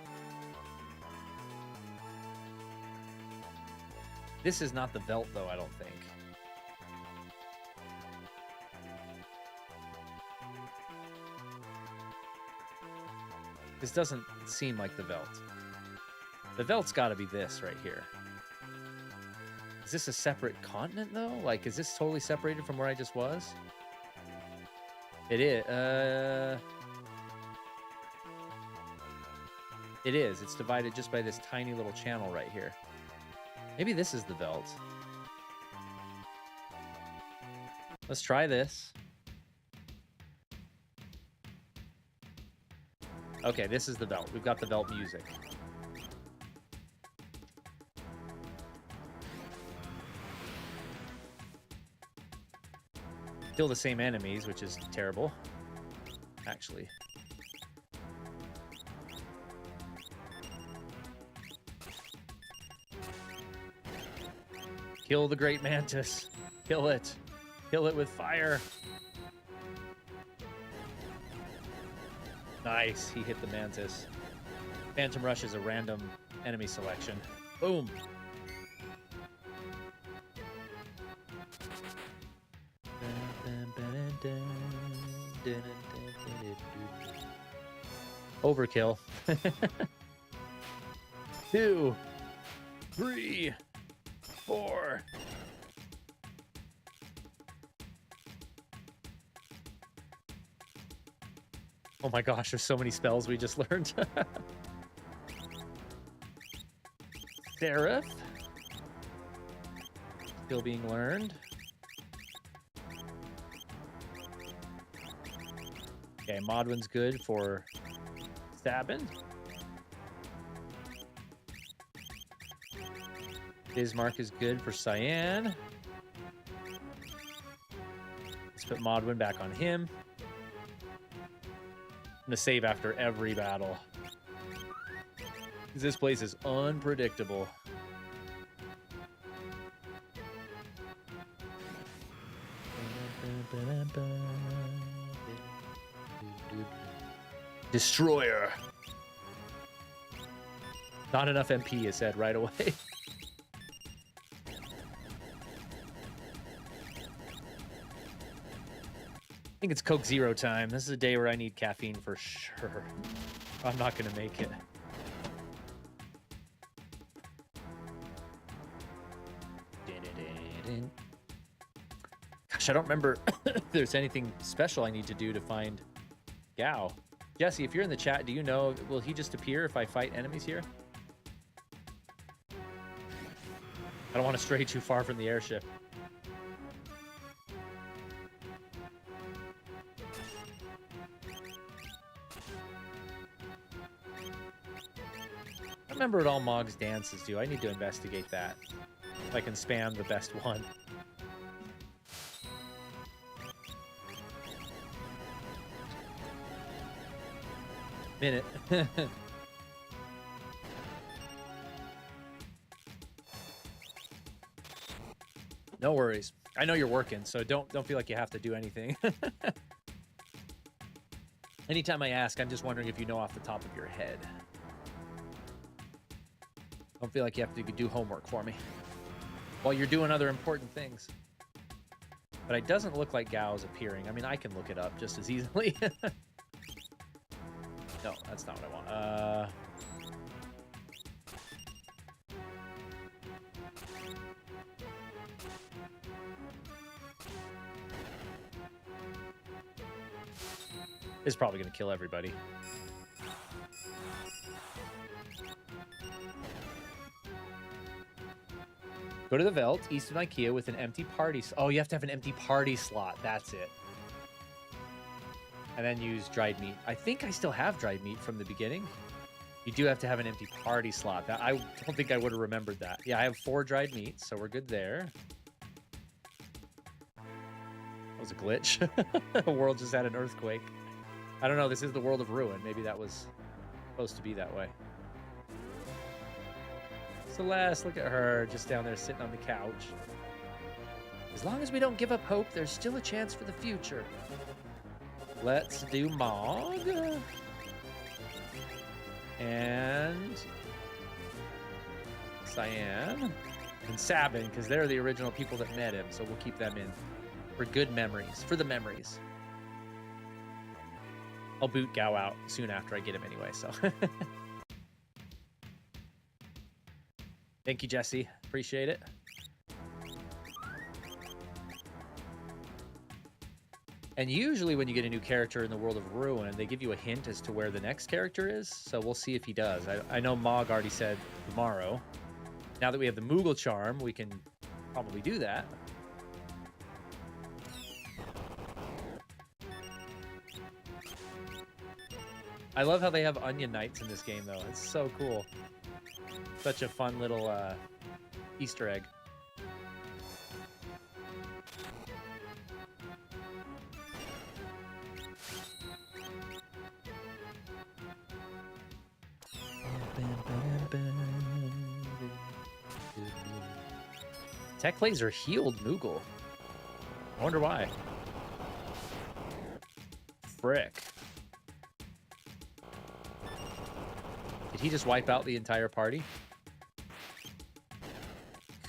This is not the Velt, though, I don't think. This doesn't seem like the Velt. The Velt's got to be this right here. Is this a separate continent, though? Like, is this totally separated from where I just was? It is. It is. It's divided just by this tiny little channel right here. Maybe this is the Velt. Let's try this. Okay, this is the Velt. We've got the Velt music. Still the same enemies, which is terrible. Actually. Kill the Great Mantis. Kill it. Kill it with fire. Nice. He hit the mantis. Phantom Rush is a random enemy selection. Boom. Overkill. 2, 3, 4. Oh my gosh, there's so many spells we just learned. Seraph. Still being learned. Okay, Modwin's good for stabbing. Bismarck is good for Cyan. Let's put Modwin back on him. I'm gonna save after every battle. This place is unpredictable. Destroyer. Not enough MP is said right away. I think it's Coke Zero time. This is a day where I need caffeine for sure. I'm not gonna make it. Gosh, I don't remember if there's anything special I need to do to find Gao. Jesse, if you're in the chat, do you know, will he just appear if I fight enemies here? I don't want to stray too far from the airship. I don't remember what all Mog's dances do. I need to investigate that. If I can spam the best one. Minute. No worries. I know you're working, so don't feel like you have to do anything. Anytime I ask, I'm just wondering if you know off the top of your head. Don't feel like you have to do homework for me while you're doing other important things. But it doesn't look like Gao's appearing. I mean, I can look it up just as easily. No, that's not what I want. It's probably going to kill everybody. Go to the Veld, east of IKEA, with an empty party... Oh, you have to have an empty party slot. That's it. And then use dried meat. I think I still have dried meat from the beginning. You do have to have an empty party slot. That, I don't think I would have remembered that. Yeah, I have 4 dried meats, so we're good there. That was a glitch. The world just had an earthquake. I don't know. This is the world of ruin. Maybe that was supposed to be that way. Celeste, look at her, just down there sitting on the couch. As long as we don't give up hope, there's still a chance for the future. Let's do Mog. And Cyan. And Sabin, because they're the original people that met him, so we'll keep them in. For good memories. For the memories. I'll boot Gao out soon after I get him anyway, so. Thank you, Jesse. Appreciate it. And usually when you get a new character in the world of Ruin, they give you a hint as to where the next character is, so we'll see if he does. I know Mog already said tomorrow. Now that we have the Moogle Charm, we can probably do that. I love how they have Onion Knights in this game, though. It's so cool. Such a fun little Easter egg. Tech Laser healed Moogle. wonder why. Frick. Did he just wipe out the entire party?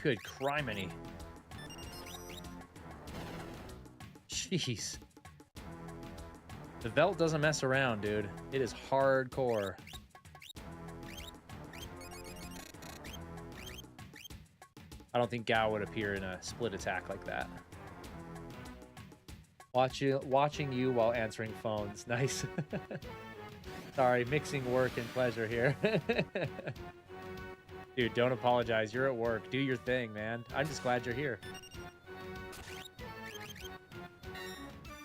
Good criminy. Jeez. The Velt doesn't mess around, dude. It is hardcore. I don't think Gao would appear in a split attack like that. Watching you while answering phones. Nice. Sorry, mixing work and pleasure here. Dude, don't apologize. You're at work. Do your thing, man. I'm just glad you're here.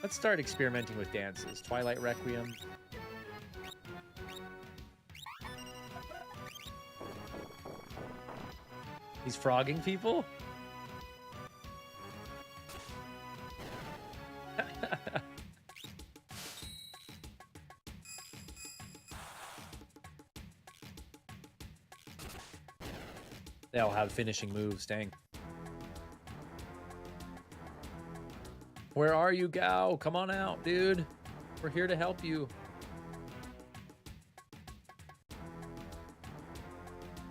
Let's start experimenting with dances. Twilight Requiem. He's frogging people? They all have finishing moves, dang. Where are you, Gao? Come on out, dude. We're here to help you.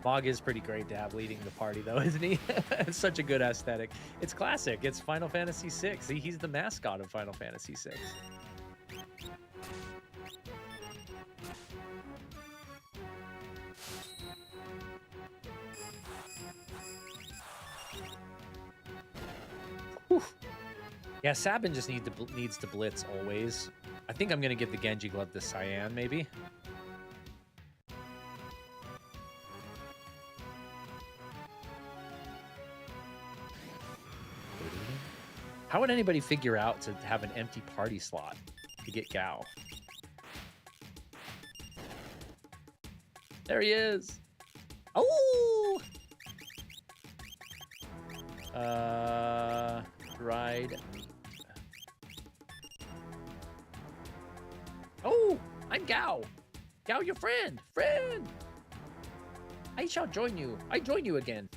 Mog is pretty great to have leading the party, though, isn't he? It's such a good aesthetic. It's classic. It's Final Fantasy VI. He's the mascot of Final Fantasy VI. Whew. Yeah, Sabin just needs to blitz always. I think I'm going to give the Genji glove to Cyan, maybe. How would anybody figure out to have an empty party slot to get Gao? There he is. Oh! Dried meat. Oh, I'm Gao. Gao, your friend. Friend. I shall join you. I join you again.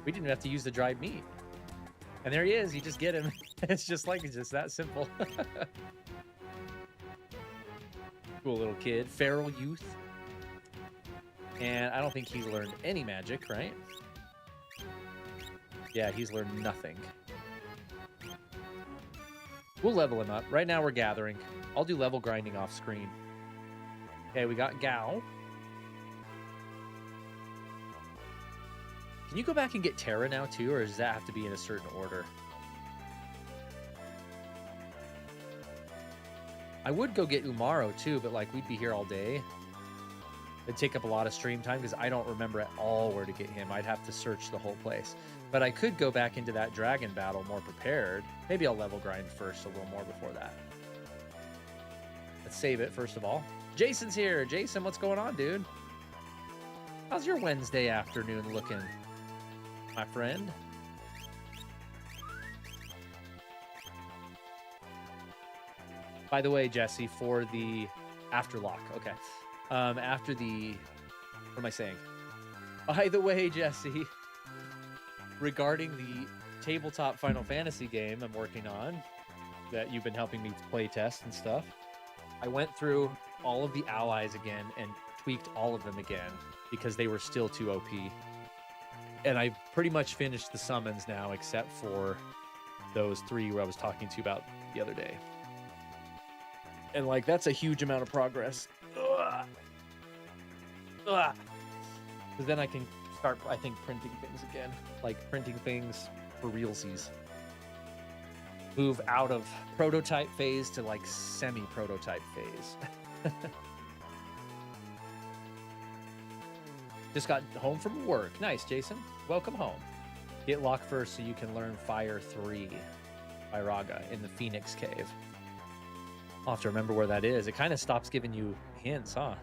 We didn't have to use the dried meat. And there he is. You just get him. It's just that simple. Cool little kid. Feral youth. And I don't think he's learned any magic, right? Yeah, he's learned nothing. We'll level him up. Right now we're gathering. I'll do level grinding off screen. Okay, we got Gao. Can you go back and get Terra now too, or does that have to be in a certain order? I would go get Umaro too, but like we'd be here all day. It'd take up a lot of stream time because I don't remember at all where to get him. I'd have to search the whole place. But I could go back into that dragon battle more prepared. Maybe I'll level grind first a little more before that. Let's save it first of all. Jason's here. Jason, what's going on, dude? How's your Wednesday afternoon looking, my friend? By the way, Jesse, for the afterlock. Okay. After the... What am I saying? By the way, Jesse, regarding the tabletop Final Fantasy game I'm working on that you've been helping me play test and stuff, I went through all of the allies again and tweaked all of them again because they were still too OP. And I pretty much finished the summons now except for those 3 where I was talking to you about the other day. And like, that's a huge amount of progress. Ugh. Ugh. Because then I can start, I think, printing things again. Like printing things for realsies. Move out of prototype phase to like semi-prototype phase. Just got home from work. Nice, Jason. Welcome home. Get locked first so you can learn Fire 3 by Raga in the Phoenix Cave. I'll have to remember where that is. It kind of stops giving you hints, huh?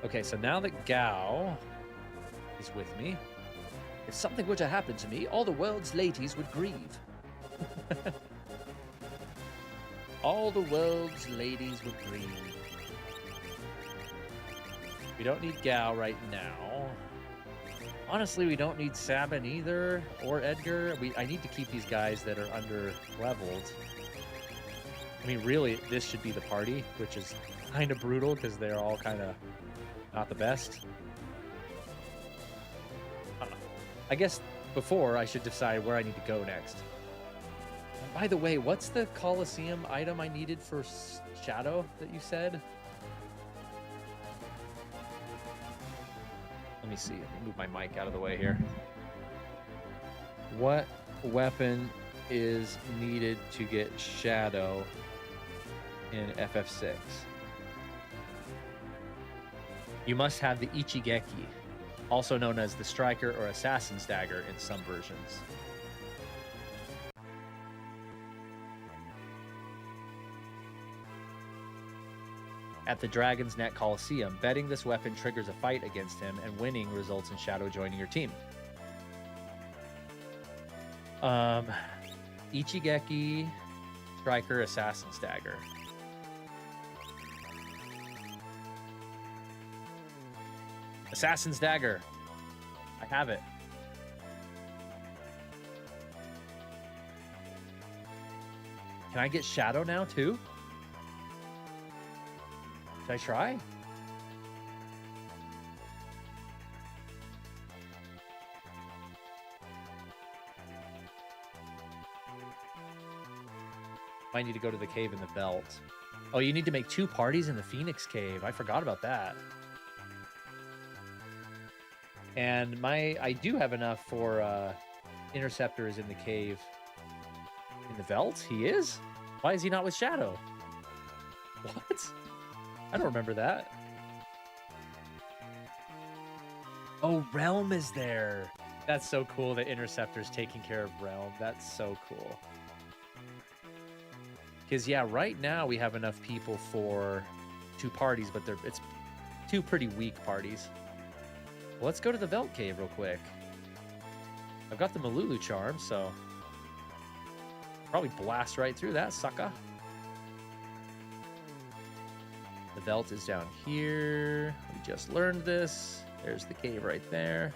Okay, so now that Gao is with me, if something were to happen to me, all the world's ladies would grieve. All the world's ladies would grieve. We don't need Gao right now. Honestly, we don't need Sabin either, or Edgar. I need to keep these guys that are under leveled. I mean, really, this should be the party, which is kind of brutal because they're all kind of not the best. I guess before I should decide where I need to go next. And by the way, what's the Coliseum item I needed for Shadow that you said? Let me see. Let me move my mic out of the way here. What weapon is needed to get Shadow in FF6? You must have the Ichigeki, also known as the Striker or Assassin's Dagger in some versions. At the Dragon's Net Coliseum, betting this weapon triggers a fight against him, and winning results in Shadow joining your team. Ichigeki, Striker, Assassin's Dagger. Assassin's Dagger. I have it. Can I get Shadow now too? Should I try? I need to go to the cave in the belt. Oh, you need to make 2 parties in the Phoenix Cave. I forgot about that. And I do have enough for Interceptors in the cave. In the Veld? He is? Why is he not with Shadow? What? I don't remember that. Oh, Realm is there. That's so cool that Interceptor's taking care of Realm. That's so cool. Because, yeah, right now we have enough people for 2 parties, but it's 2 pretty weak parties. Well, let's go to the Velt Cave real quick. I've got the Malulu charm, so probably blast right through that sucker. The Velt is down here. We just learned this. There's the cave right there.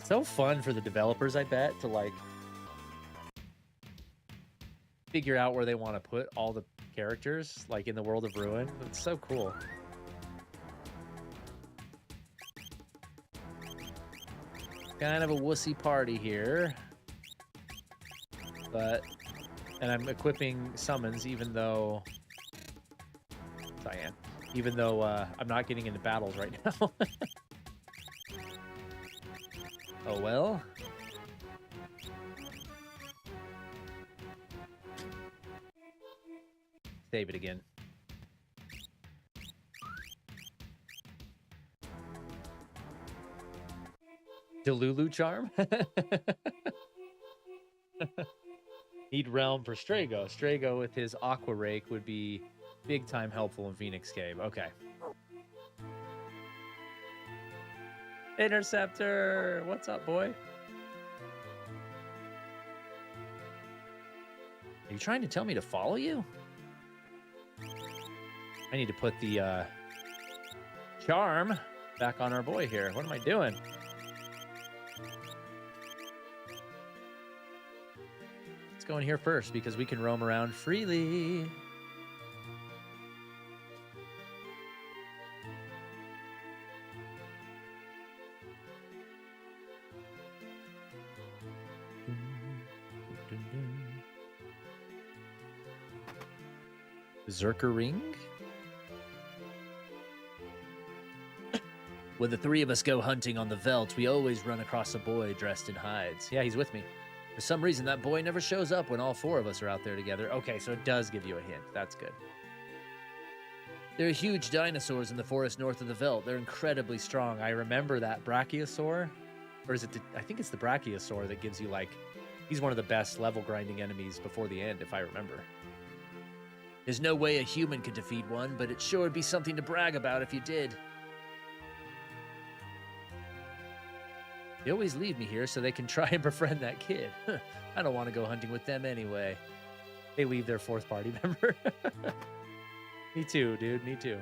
So fun for the developers, I bet, to like figure out where they want to put all the characters, like in the World of Ruin. It's so cool. Kind of a wussy party here. And I'm equipping summons even though... Cyan. Even though I'm not getting into battles right now. Oh well. Save it again. Delulu charm? Need Realm for Strago. Strago with his Aqua Rake would be big time helpful in Phoenix Cave. Okay. Interceptor! What's up, boy? Are you trying to tell me to follow you? I need to put the charm back on our boy here. What am I doing? Let's go in here first because we can roam around freely. Berserker Ring? When the 3 of us go hunting on the veldt, we always run across a boy dressed in hides. Yeah, he's with me. For some reason, that boy never shows up when all 4 of us are out there together. Okay, so it does give you a hint. That's good. There are huge dinosaurs in the forest north of the veldt. They're incredibly strong. I remember that Brachiosaur. Or is it... I think it's the Brachiosaur that gives you, like... He's one of the best level grinding enemies before the end, if I remember. There's no way a human could defeat one, but it sure would be something to brag about if you did. They always leave me here so they can try and befriend that kid. I don't want to go hunting with them anyway. They leave their 4th party member. Me too, dude. Me too.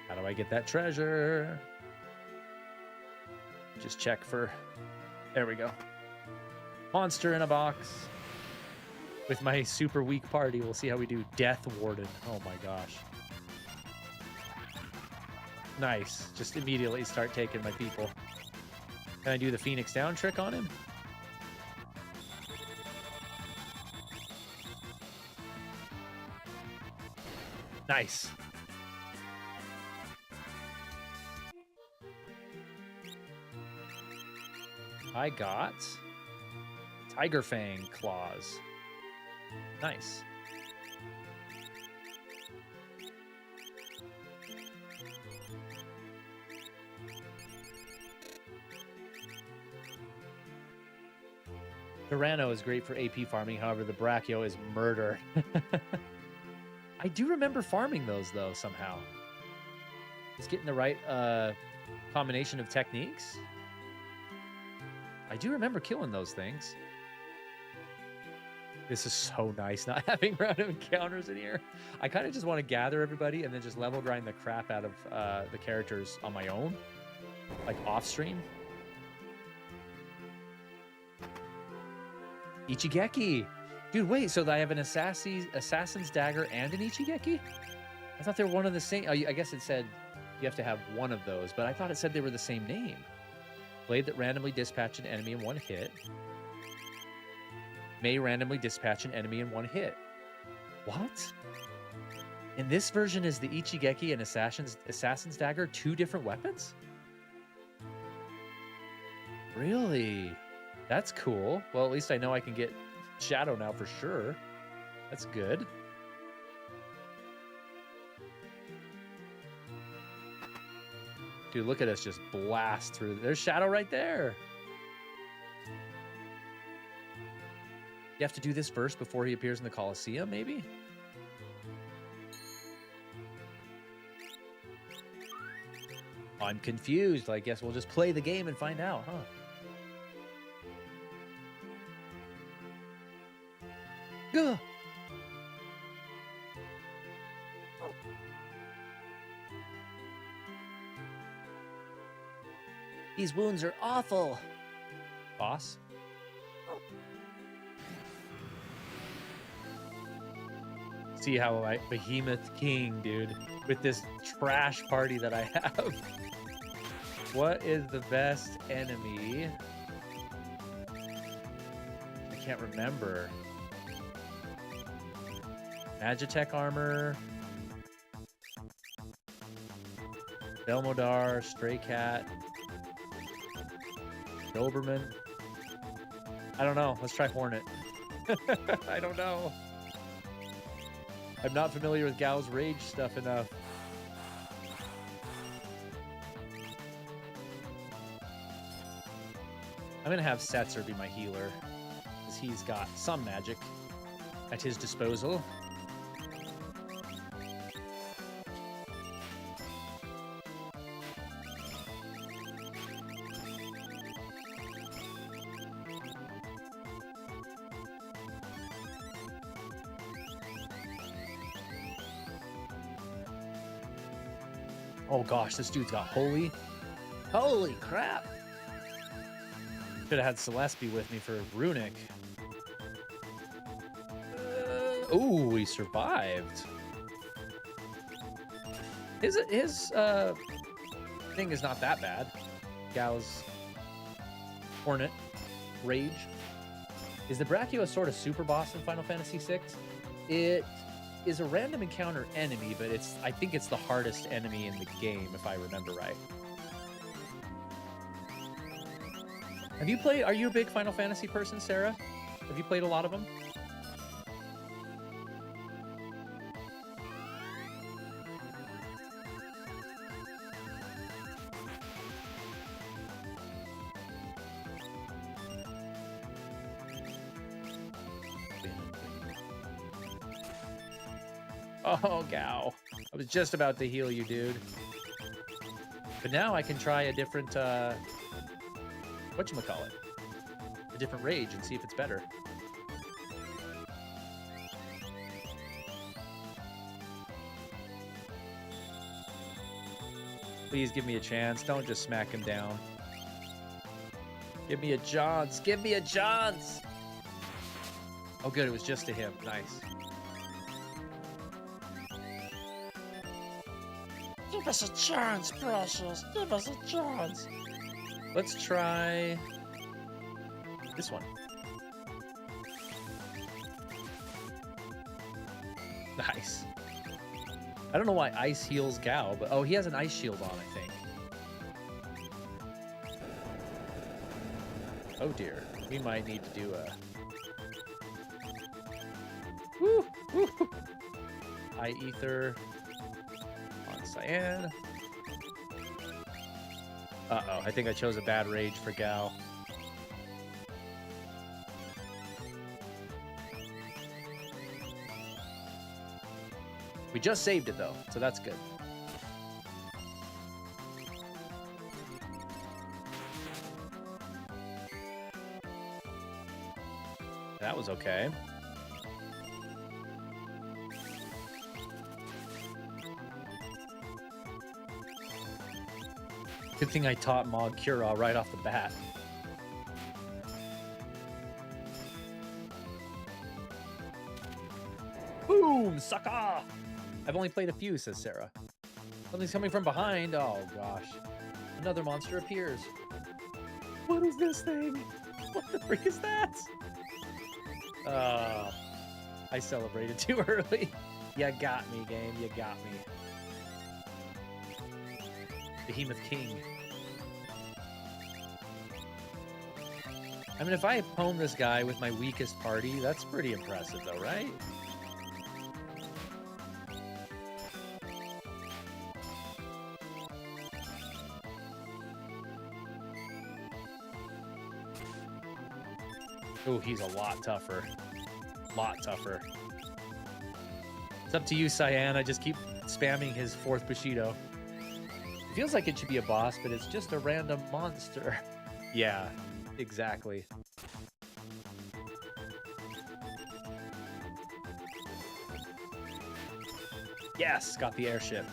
How do I get that treasure? Just check for... There we go. Monster in a box. With my super weak party, we'll see how we do. Death Warden. Oh my gosh. Nice. Just immediately start taking my people. Can I do the Phoenix Down trick on him? Nice. I got Tiger Fang Claws. Nice. Tyranno is great for AP farming, however, the Brachio is murder. I do remember farming those, though, somehow. Just getting the right combination of techniques. I do remember killing those things. This is so nice not having random encounters in here. I kind of just want to gather everybody and then just level grind the crap out of the characters on my own. Like off stream. Ichigeki. Dude, wait, so I have an Assassin's Dagger and an Ichigeki? I thought they were one of the same. I guess it said you have to have one of those, but I thought it said they were the same name. Blade that randomly dispatch an enemy in one hit. May randomly dispatch an enemy in one hit. What? In this version, is the Ichigeki and Assassin's Dagger 2 different weapons? Really? That's cool. Well, at least I know I can get Shadow now for sure. That's good. Dude, look at us just blast through. There's Shadow right there. You have to do this first before he appears in the Colosseum, maybe? I'm confused. I guess we'll just play the game and find out, huh? Gah! These wounds are awful. Boss? See how I Behemoth King, dude, with this trash party that I have. What is the best enemy? I can't remember. Magitech armor. Belmodar, Stray Cat. Doberman. I don't know. Let's try Hornet. I don't know. I'm not familiar with Gao's rage stuff enough. I'm gonna have Setzer be my healer, because he's got some magic at his disposal. Oh gosh, this dude's got holy. Holy crap. Should have had Celeste be with me for Runic. Oh, he survived. His thing is not that bad. Gao's Hornet, Rage. Is the Brachio a sort of super boss in Final Fantasy VI? It is a random encounter enemy, but I think it's the hardest enemy in the game, if I remember right. Have you played, are you a big Final Fantasy person, Sarah? Have you played a lot of them? Oh, Gao. I was just about to heal you, dude. But now I can try a different, whatchamacallit? A different rage and see if it's better. Please give me a chance. Don't just smack him down. Give me a chance. Give me a chance. Oh, good. It was just to him. Nice. Give us a chance, precious. Give us a chance. Let's try this one. Nice. I don't know why ice heals Gao, but oh, he has an ice shield on, I think. Oh dear. We might need to do a... Woo! Woo! Eye ether on Cyan. Uh-oh, I think I chose a bad rage for Gao. We just saved it though, so that's good. That was okay. Good thing I taught Mog Cura right off the bat. Boom, sucker! I've only played a few, says Sarah. Something's coming from behind. Oh gosh. Another monster appears. What is this thing? What the freak is that? I celebrated too early. You got me, game. You got me. Behemoth King. I mean, if I pwn this guy with my weakest party, that's pretty impressive though, right? Oh, he's a lot tougher. Lot tougher. It's up to you, Cyan. I just keep spamming his 4th Bushido. It feels like it should be a boss, but it's just a random monster. Yeah, exactly. Yes, got the airship.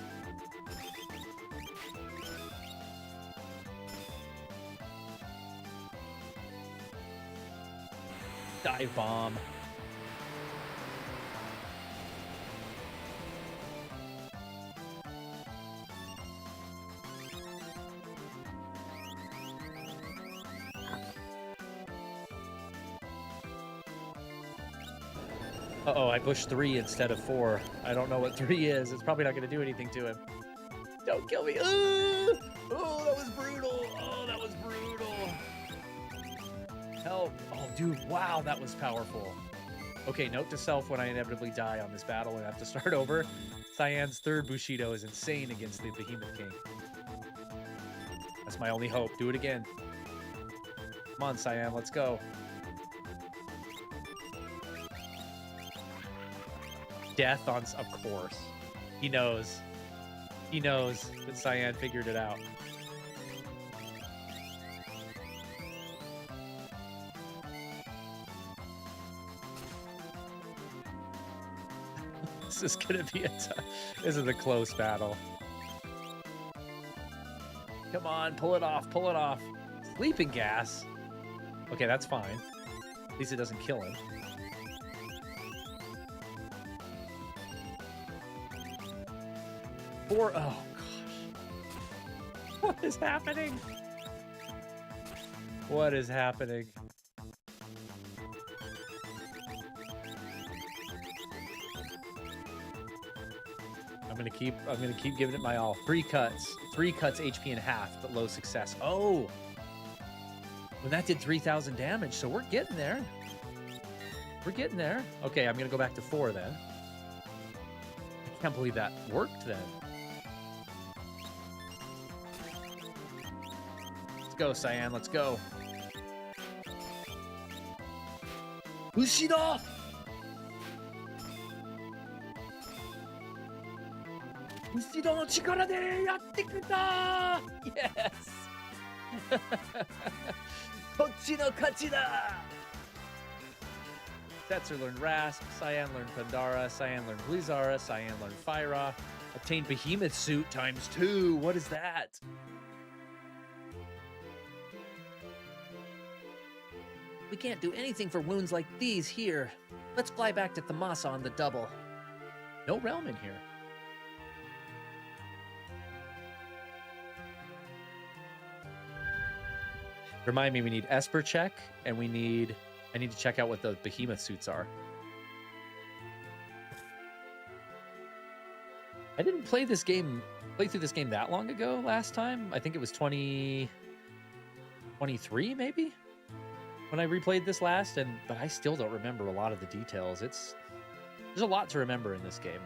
Dive bomb. Uh-oh, I pushed 3 instead of 4. I don't know what 3 is. It's probably not going to do anything to him. Don't kill me. Oh, that was brutal. Oh, that was brutal. Help. Oh, dude, wow, that was powerful. Okay, note to self when I inevitably die on this battle and have to start over. Cyan's 3rd Bushido is insane against the Behemoth King. That's my only hope. Do it again. Come on, Cyan, let's go. Death on... Of course. He knows. He knows that Cyan figured it out. This is gonna be this is a close battle. Come on, pull it off, pull it off. Sleeping gas. Okay, that's fine. At least it doesn't kill him. Oh gosh. What is happening? What is happening? I'm gonna keep giving it my all. 3 cuts HP in half, but low success. Oh, when that did 3,000 damage, so we're getting there. We're getting there. Okay, I'm gonna go back to 4 then. I can't believe that worked then. Let's go, Cyan. Let's go. Bushido! Bushido no chikara de yatte kuta! Yes! Kochi no kachi da! Setzer learned Rasp, Cyan learned Pandara, Cyan learned Blizzara, Cyan learned Fyra. Obtain behemoth suit ×2. What is that? We can't do anything for wounds like these here. Let's fly back to Thamasa on the double. No realm in here. Remind me, we need Esper check, and I need to check out what the behemoth suits are. I didn't play through this game that long ago last time. I think it was 2023 maybe when I replayed this last, but I still don't remember a lot of the details. There's a lot to remember in this game.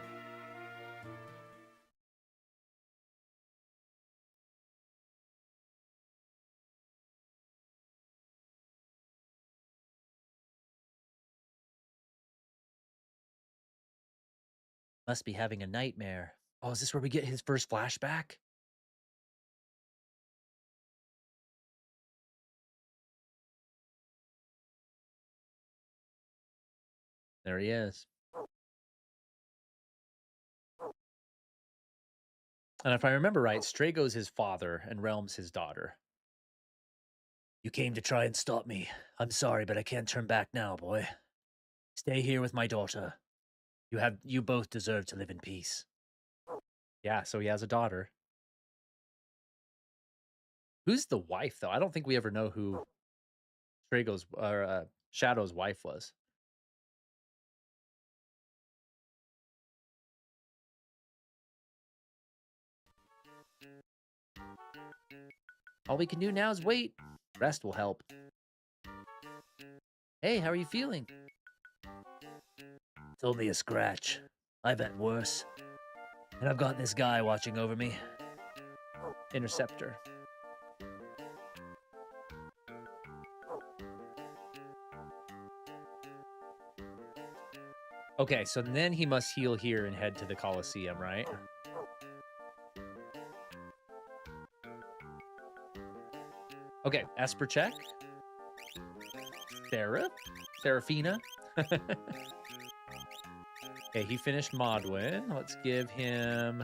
Must be having a nightmare. Oh, is this where we get his first flashback? There he is. And if I remember right, Strago's his father and Realm's his daughter. You came to try and stop me. I'm sorry, but I can't turn back now, boy. Stay here with my daughter. You both deserve to live in peace. Yeah, so he has a daughter. Who's the wife, though? I don't think we ever know who Strago's or Shadow's wife was. All we can do now is wait. Rest will help. Hey, how are you feeling? It's only a scratch. I've had worse. And I've got this guy watching over me. Interceptor. Okay, so then he must heal here and head to the Colosseum, right? Okay, Esper check. Seraphina. Okay, he finished Modwin. Let's give him...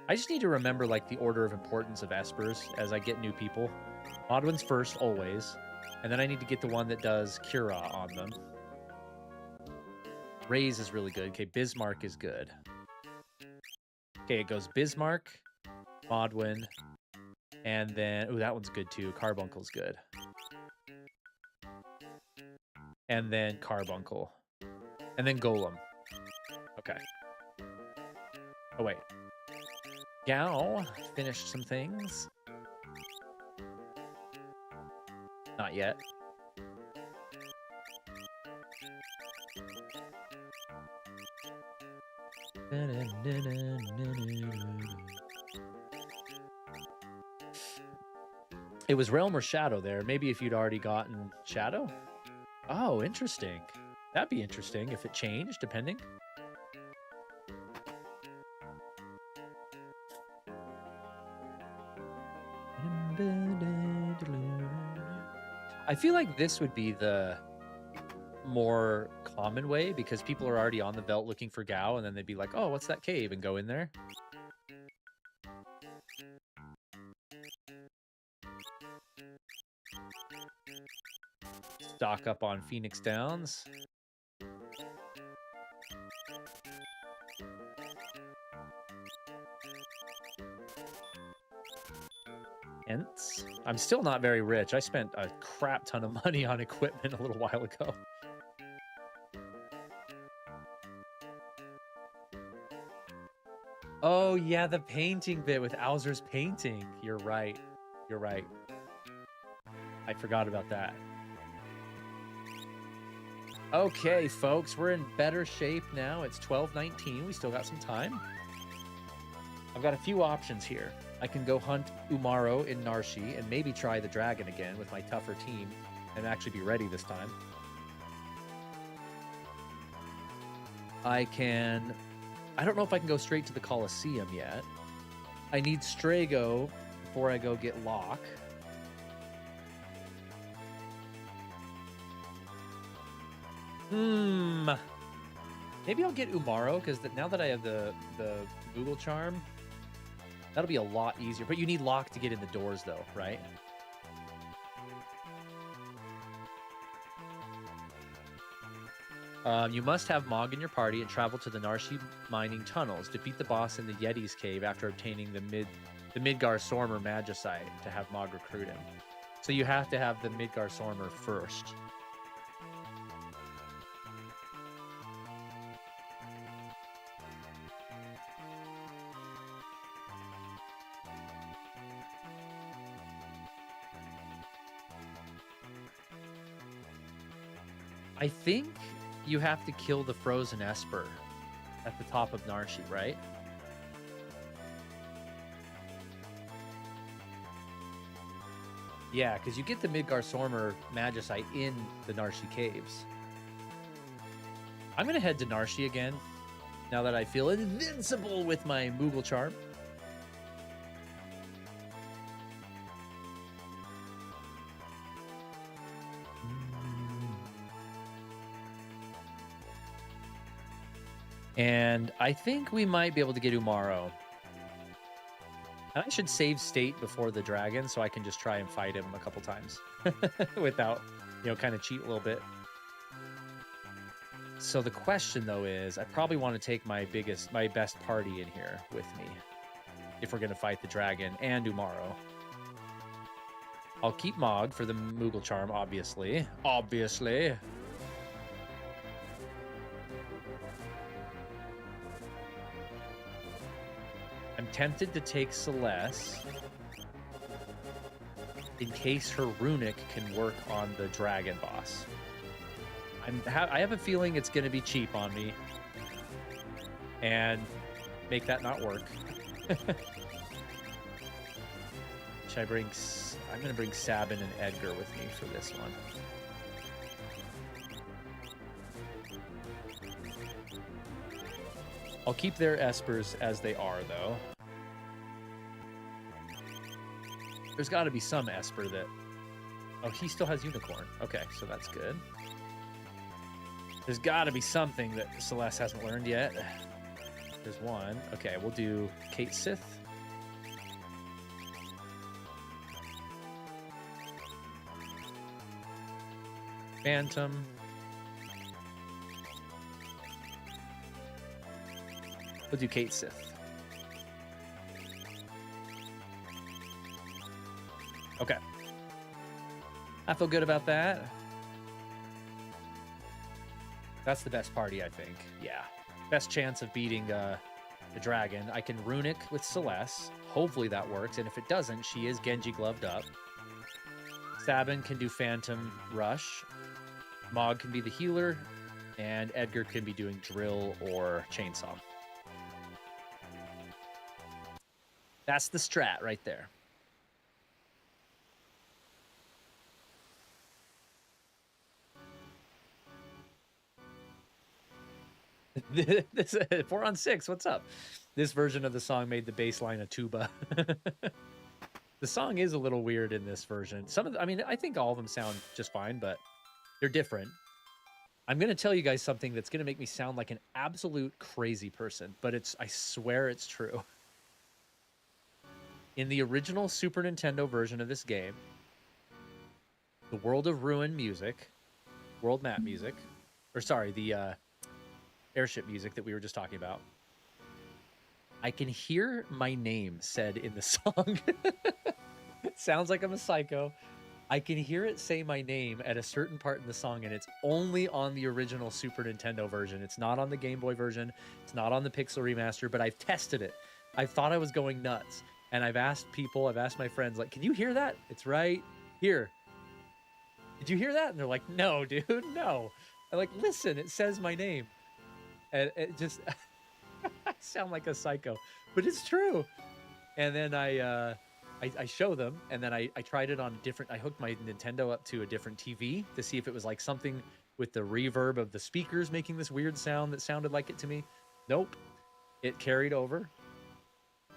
I just need to remember, like, the order of importance of Espers as I get new people. Modwin's first, always. And then I need to get the one that does Cura on them. Raise is really good. Okay, Bismarck is good. Okay, it goes Bismarck, Modwin, and then... Ooh, that one's good, too. Carbuncle's good. And then Carbuncle. And then Golem. Okay. Oh, wait. Gao finished some things. Not yet. It was Realm or Shadow there. Maybe if you'd already gotten Shadow? Oh, interesting. That'd be interesting if it changed, depending. I feel like this would be the more common way because people are already on the Veldt looking for Gao, and then they'd be like, oh, what's that cave? And go in there. Stock up on Phoenix Downs. Ents. I'm still not very rich. I spent a crap ton of money on equipment a little while ago. Oh, yeah, the painting bit with Owzer's painting. You're right. You're right. I forgot about that. Okay, folks, we're in better shape now. It's 12:19. We still got some time. I've got a few options here. I can go hunt Umaro in Narshi and maybe try the dragon again with my tougher team and actually be ready this time. I don't know if I can go straight to the Colosseum yet. I need Strago before I go get Locke. Maybe I'll get Umaro, because now that I have the Google Charm, that'll be a lot easier. But you need lock to get in the doors, though, right? You must have Mog in your party and travel to the Narshi mining tunnels. Defeat the boss in the Yeti's cave after obtaining the Midgar Sormer magicite to have Mog recruit him. So you have to have the Midgar Sormer first. I think you have to kill the frozen Esper at the top of Narshi, right? Yeah, because you get the Midgar Sormer magicite in the Narshi caves. I'm going to head to Narshi again, now that I feel invincible with my Moogle Charm. And I think we might be able to get Umaro. And I should save state before the dragon so I can just try and fight him a couple times without, kind of cheat a little bit. So the question, though, is I probably want to take my best party in here with me if we're going to fight the dragon and Umaro. I'll keep Mog for the Moogle Charm, obviously. Obviously. I'm tempted to take Celeste in case her runic can work on the dragon boss. I have a feeling it's going to be cheap on me and make that not work. Should I bring... I'm going to bring Sabin and Edgar with me for this one. I'll keep their Espers as they are, though. There's got to be some Esper that... Oh, he still has Unicorn. Okay, so that's good. There's got to be something that Celeste hasn't learned yet. There's one. Okay, we'll do Kate Sith. Phantom. We'll do Kate Sith. Okay. I feel good about that. That's the best party, I think. Yeah. Best chance of beating the dragon. I can runic with Celeste. Hopefully that works. And if it doesn't, she is Genji gloved up. Sabin can do Phantom Rush. Mog can be the healer. And Edgar can be doing drill or chainsaw. That's the strat right there. This 4 on 6. What's up? This version of the song made the bass line a tuba. The song is a little weird in this version. I think all of them sound just fine, but they're different. I'm going to tell you guys something that's going to make me sound like an absolute crazy person, but I swear it's true. In the original Super Nintendo version of this game, the World of Ruin music, world map music, the airship music that we were just talking about, I can hear my name said in the song. It sounds like I'm a psycho. I can hear it say my name at a certain part in the song, and it's only on the original Super Nintendo version. It's not on the Game Boy version. It's not on the Pixel Remaster, but I've tested it. I thought I was going nuts. And I've asked my friends, like, can you hear that? It's right here. Did you hear that? And they're like, no, dude, no. I'm like, listen, it says my name. And it just, I sound like a psycho, but it's true. And then I show them, and then I tried it on I hooked my Nintendo up to a different TV to see if it was like something with the reverb of the speakers making this weird sound that sounded like it to me. Nope. It carried over.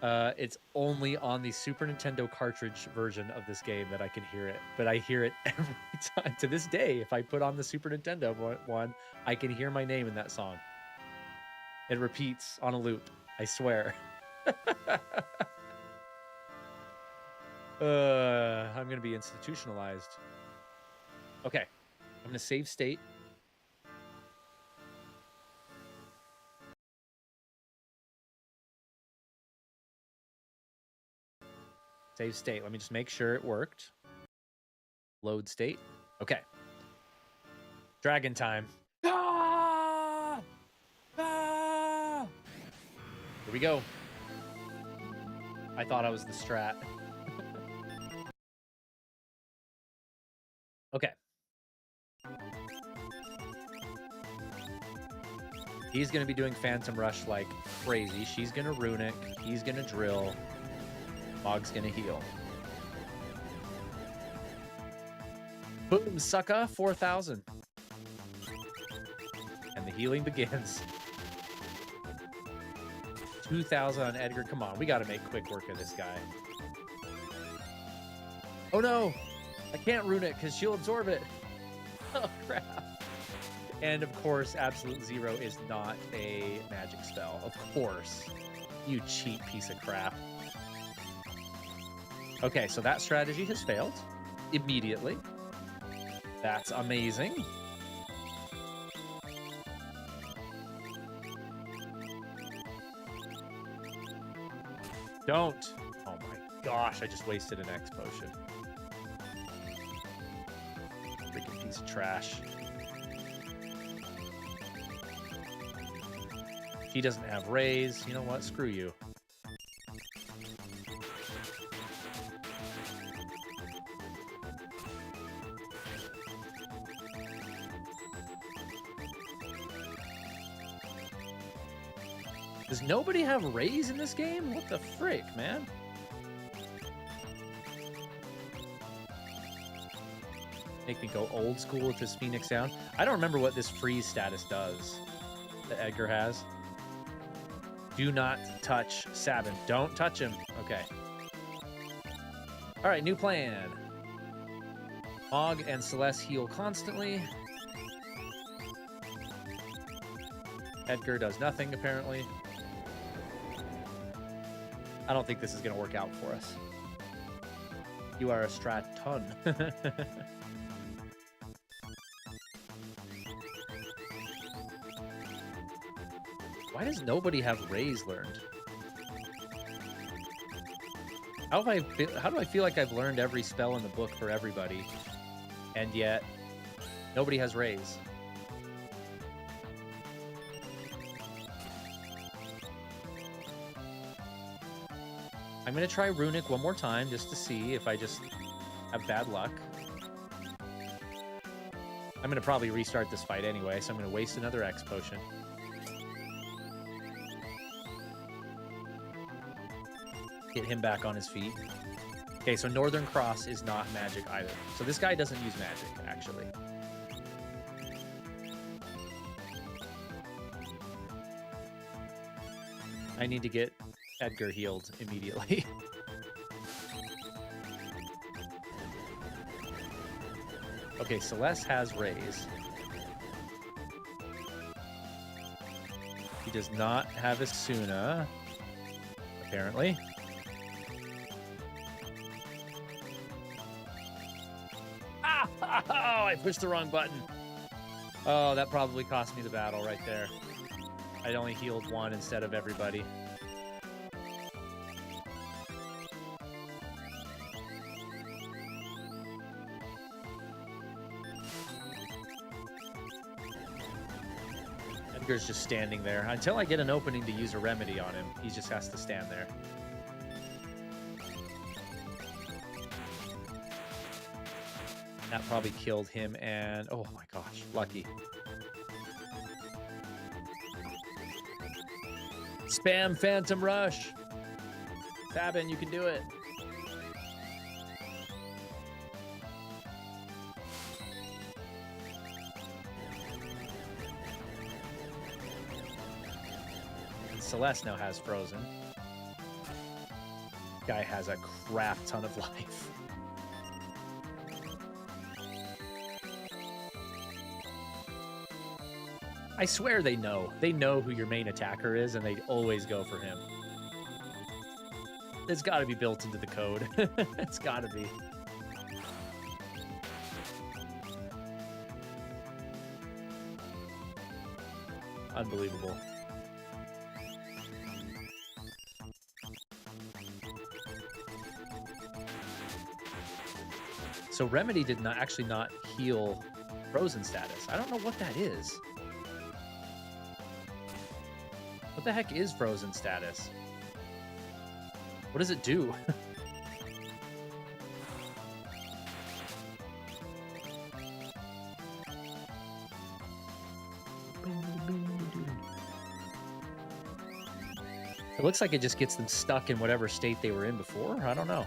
It's only on the Super Nintendo cartridge version of this game that I can hear it, but I hear it every time. To this day, if I put on the Super Nintendo one, I can hear my name in that song. It repeats on a loop. I swear. I'm gonna be institutionalized. Okay, I'm gonna save state. Save state. Let me just make sure it worked. Load state. Okay. Dragon time. Ah! Ah! Here we go. I thought I was the strat. Okay. He's going to be doing Phantom Rush like crazy. She's going to Runic. He's going to drill. Mog's going to heal. Boom, sucker. 4,000. And the healing begins. 2,000 on Edgar. Come on, we got to make quick work of this guy. Oh no, I can't rune it because she'll absorb it. Oh crap. And of course, Absolute Zero is not a magic spell. Of course. You cheap piece of crap. Okay, so that strategy has failed immediately. That's amazing. Don't. Oh my gosh, I just wasted an X potion. Freaking piece of trash. He doesn't have raise. You know what? Screw you. Does nobody have raise in this game? What the frick, man? Make me go old school with this Phoenix down. I don't remember what this freeze status does that Edgar has. Do not touch Sabin. Don't touch him. Okay. All right, new plan. Mog and Celeste heal constantly. Edgar does nothing, apparently. I don't think this is going to work out for us. You are a strat-ton. Why does nobody have raise learned? How do I feel like I've learned every spell in the book for everybody, and yet nobody has raise? I'm going to try Runic one more time just to see if I just have bad luck. I'm going to probably restart this fight anyway, so I'm going to waste another X potion. Get him back on his feet. Okay, so Northern Cross is not magic either. So this guy doesn't use magic, actually. I need to get Edgar healed immediately. Okay, Celeste has raise. He does not have Asuna, apparently. Ah! Oh, I pushed the wrong button. Oh, that probably cost me the battle right there. I only healed one instead of everybody. Edgar's just standing there. Until I get an opening to use a remedy on him, he just has to stand there. That probably killed him, and oh my gosh, lucky. Spam Phantom Rush. Sabin, you can do it. And Celeste now has Frozen. Guy has a crap ton of life. I swear they know. They know who your main attacker is, and they always go for him. It's got to be built into the code. It's got to be. Unbelievable. So Remedy did not actually not heal frozen status. I don't know what that is. What the heck is frozen status? What does it do? It looks like it just gets them stuck in whatever state they were in before. I don't know.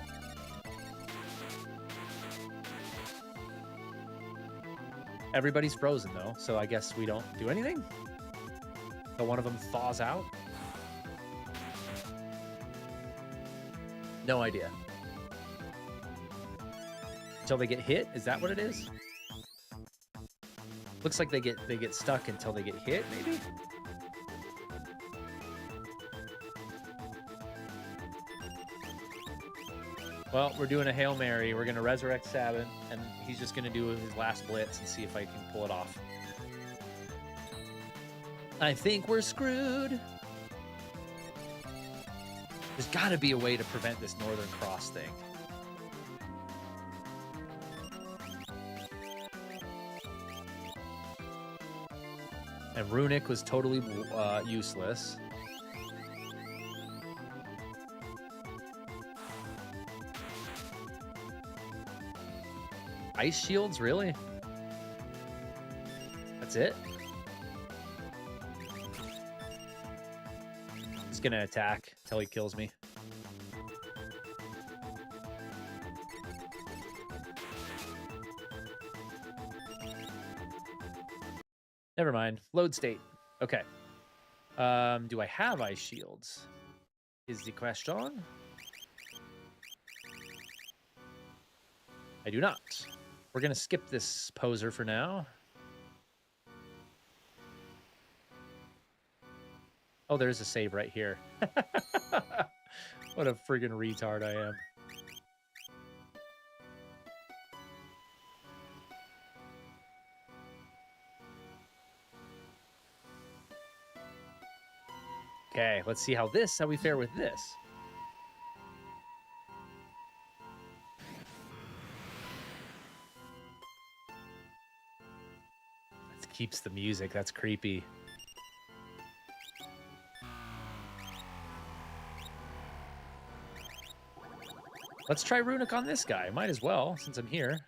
Everybody's frozen, though, so I guess we don't do anything? So one of them thaws out? No idea. Until they get hit? Is that what it is? Looks like they get stuck until they get hit, maybe? Well, we're doing a Hail Mary. We're going to resurrect Sabin, and he's just going to do his last blitz and see if I can pull it off. I think we're screwed. There's got to be a way to prevent this Northern Cross thing. And Runic was totally useless. Ice shields, really? That's it? He's gonna attack until he kills me. Never mind. Load state. Okay. Do I have ice shields? Is the question. I do not. We're going to skip this poser for now. Oh, there's a save right here. What a friggin' retard I am. Okay, let's see how we fare with this. Keeps the music. That's creepy. Let's try Runic on this guy. Might as well, since I'm here.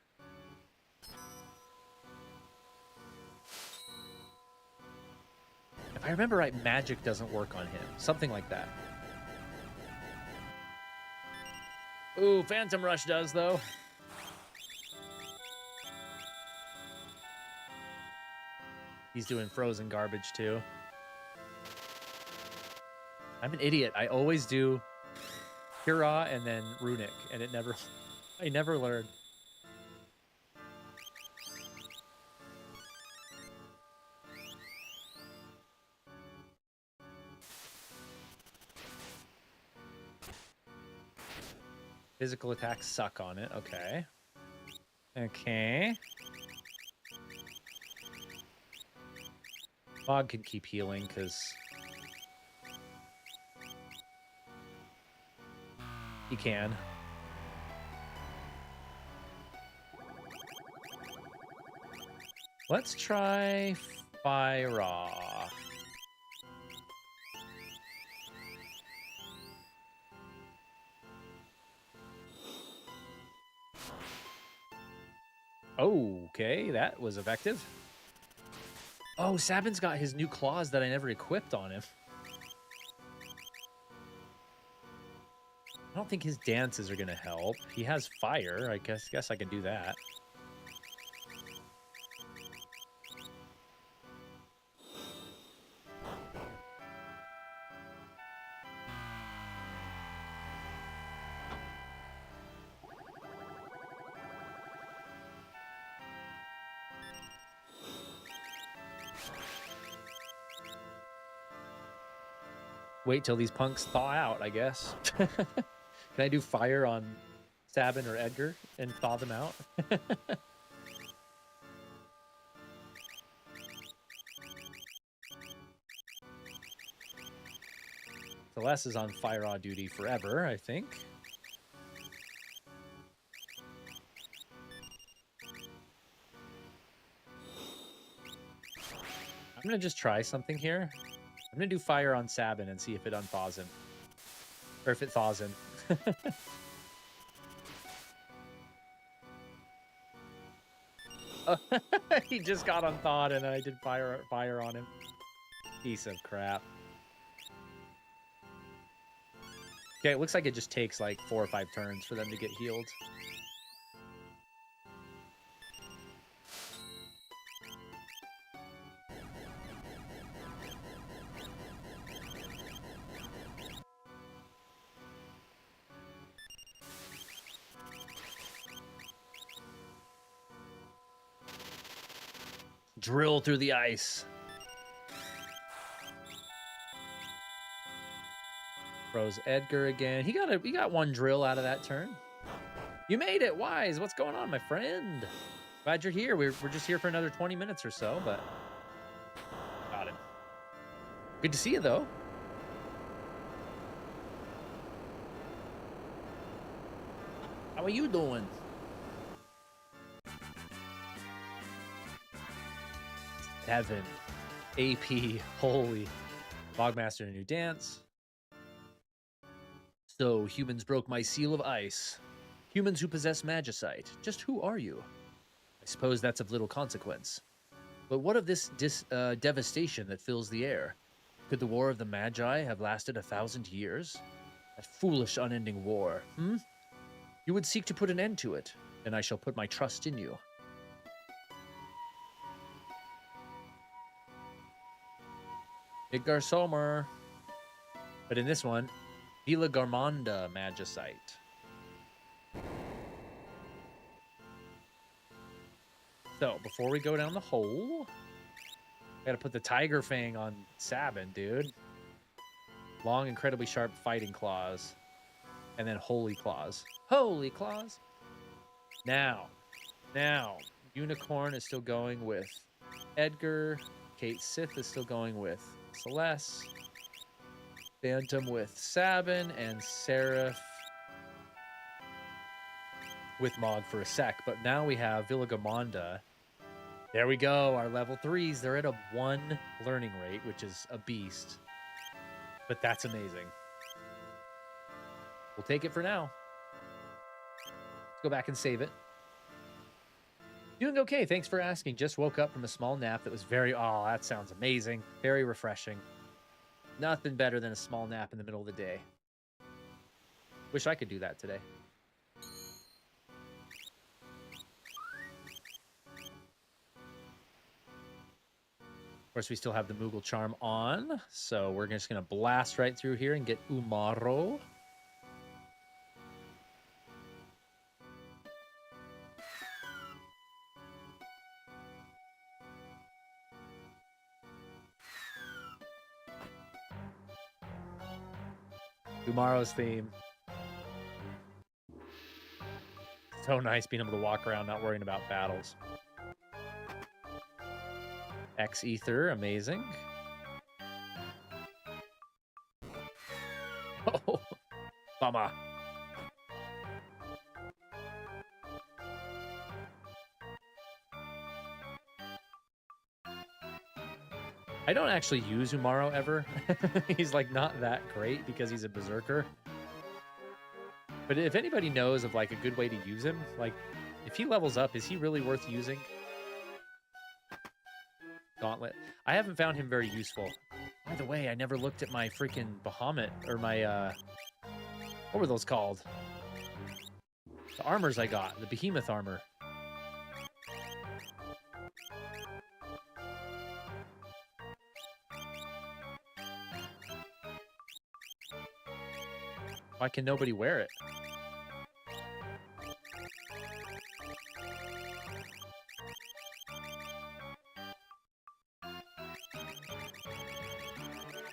If I remember right, magic doesn't work on him. Something like that. Ooh, Phantom Rush does, though. He's doing frozen garbage, too. I'm an idiot. I always do Kira and then Runic, and I never learn. Physical attacks suck on it. Okay. Okay. Mog can keep healing, because he can. Let's try Fire. Okay, that was effective. Oh, Sabin's got his new claws that I never equipped on him. I don't think his dances are going to help. He has fire. I guess I can do that. Wait till these punks thaw out, I guess. Can I do fire on Sabin or Edgar and thaw them out? Celeste is on fire awe duty forever, I think. I'm gonna just try something here. I'm gonna do fire on Sabin and see if it unthaws him. Or if it thaws him. Oh, he just got unthawed and I did fire on him. Piece of crap. Okay, it looks like it just takes like 4 or 5 turns for them to get healed. Drill through the ice. Throws Edgar again. He got one drill out of that turn. You made it, Wise. What's going on, my friend? Glad you're here. We're just here for another 20 minutes or so, but got him. Good to see you, though. How are you doing? 7 AP. Holy. Bogmaster in a new dance. So, humans broke my seal of ice. Humans who possess magicite. Just who are you? I suppose that's of little consequence. But what of this devastation that fills the air? Could the war of the Magi have lasted 1,000 years? That foolish unending war, hmm? You would seek to put an end to it, and I shall put my trust in you. Edgar Sommer. But in this one, Vila Garmanda magicite. So, before we go down the hole, I gotta put the Tiger Fang on Sabin, dude. Long, incredibly sharp fighting claws. And then Holy Claws. Holy Claws! Now, Unicorn is still going with Edgar. Kate Sith is still going with Celeste. Phantom with Sabin. And Seraph with Mog for a sec. But now we have Villagamanda. There we go, our level 3s. They're at a 1 learning rate, which is a beast. But that's amazing. We'll take it for now. Let's go back and save it. Doing okay, thanks for asking. Just woke up from a small nap that was oh, that sounds amazing. Very refreshing. Nothing better than a small nap in the middle of the day. Wish I could do that today. Of course, we still have the Moogle Charm on, so we're just going to blast right through here and get Umaro. Umaro's theme. So nice being able to walk around not worrying about battles. X-Ether, amazing. Oh, mama. I don't actually use Umaro ever. He's like not that great because he's a berserker. But if anybody knows of like a good way to use him, like if he levels up, is he really worth using? Gauntlet. I haven't found him very useful. By the way, I never looked at my freaking Bahamut or my what were those called? The armors I got, the behemoth armor. Why can nobody wear it?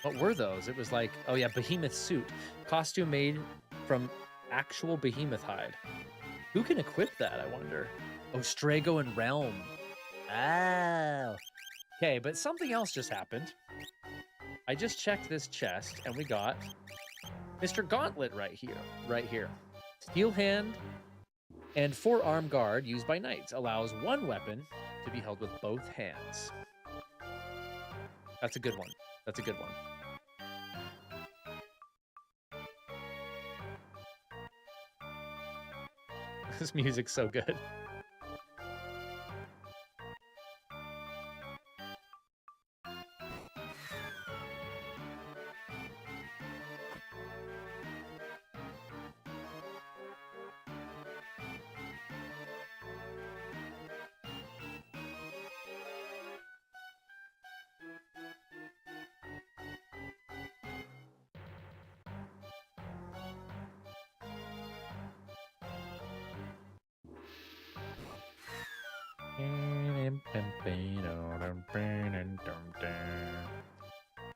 What were those? It was like, oh yeah, behemoth suit. Costume made from actual behemoth hide. Who can equip that, I wonder? Oh, Strago and Realm. Oh. Okay, but something else just happened. I just checked this chest and we got Mr. Gauntlet right here. Right here. Steel hand and forearm guard used by knights allows one weapon to be held with both hands. That's a good one. That's a good one. This music's so good.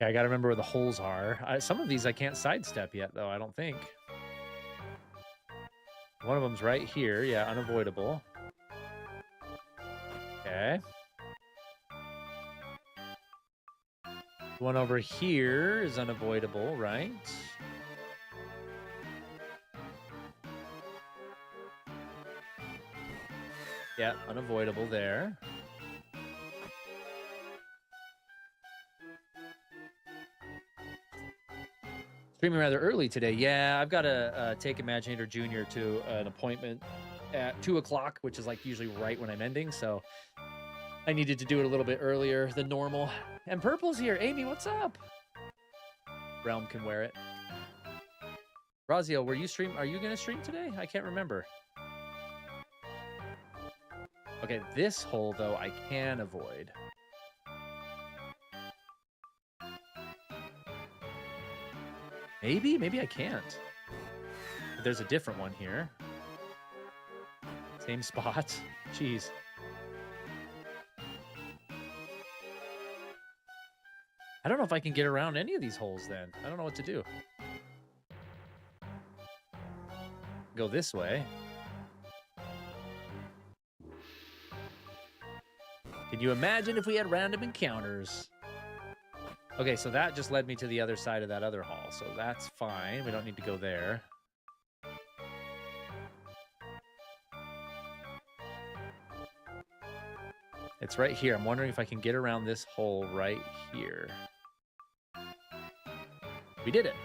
Yeah, I gotta remember where the holes are. Some of these I can't sidestep yet, though, I don't think. One of them's right here. Yeah, unavoidable. Okay. One over here is unavoidable, right? Yeah, unavoidable there. Streaming rather early today. Yeah, I've got to take Imaginator Jr. to an appointment at 2 o'clock, which is like usually right when I'm ending. So I needed to do it a little bit earlier than normal. And Purple's here. Amy, what's up? Realm can wear it. Razio, are you going to stream today? I can't remember. Okay, this hole, though, I can avoid. Maybe I can't. There's a different one here. Same spot. Jeez. I don't know if I can get around any of these holes then. I don't know what to do. Go this way. Can you imagine if we had random encounters? Okay, so that just led me to the other side of that other hall, so that's fine. We don't need to go there. It's right here. I'm wondering if I can get around this hole right here. We did it.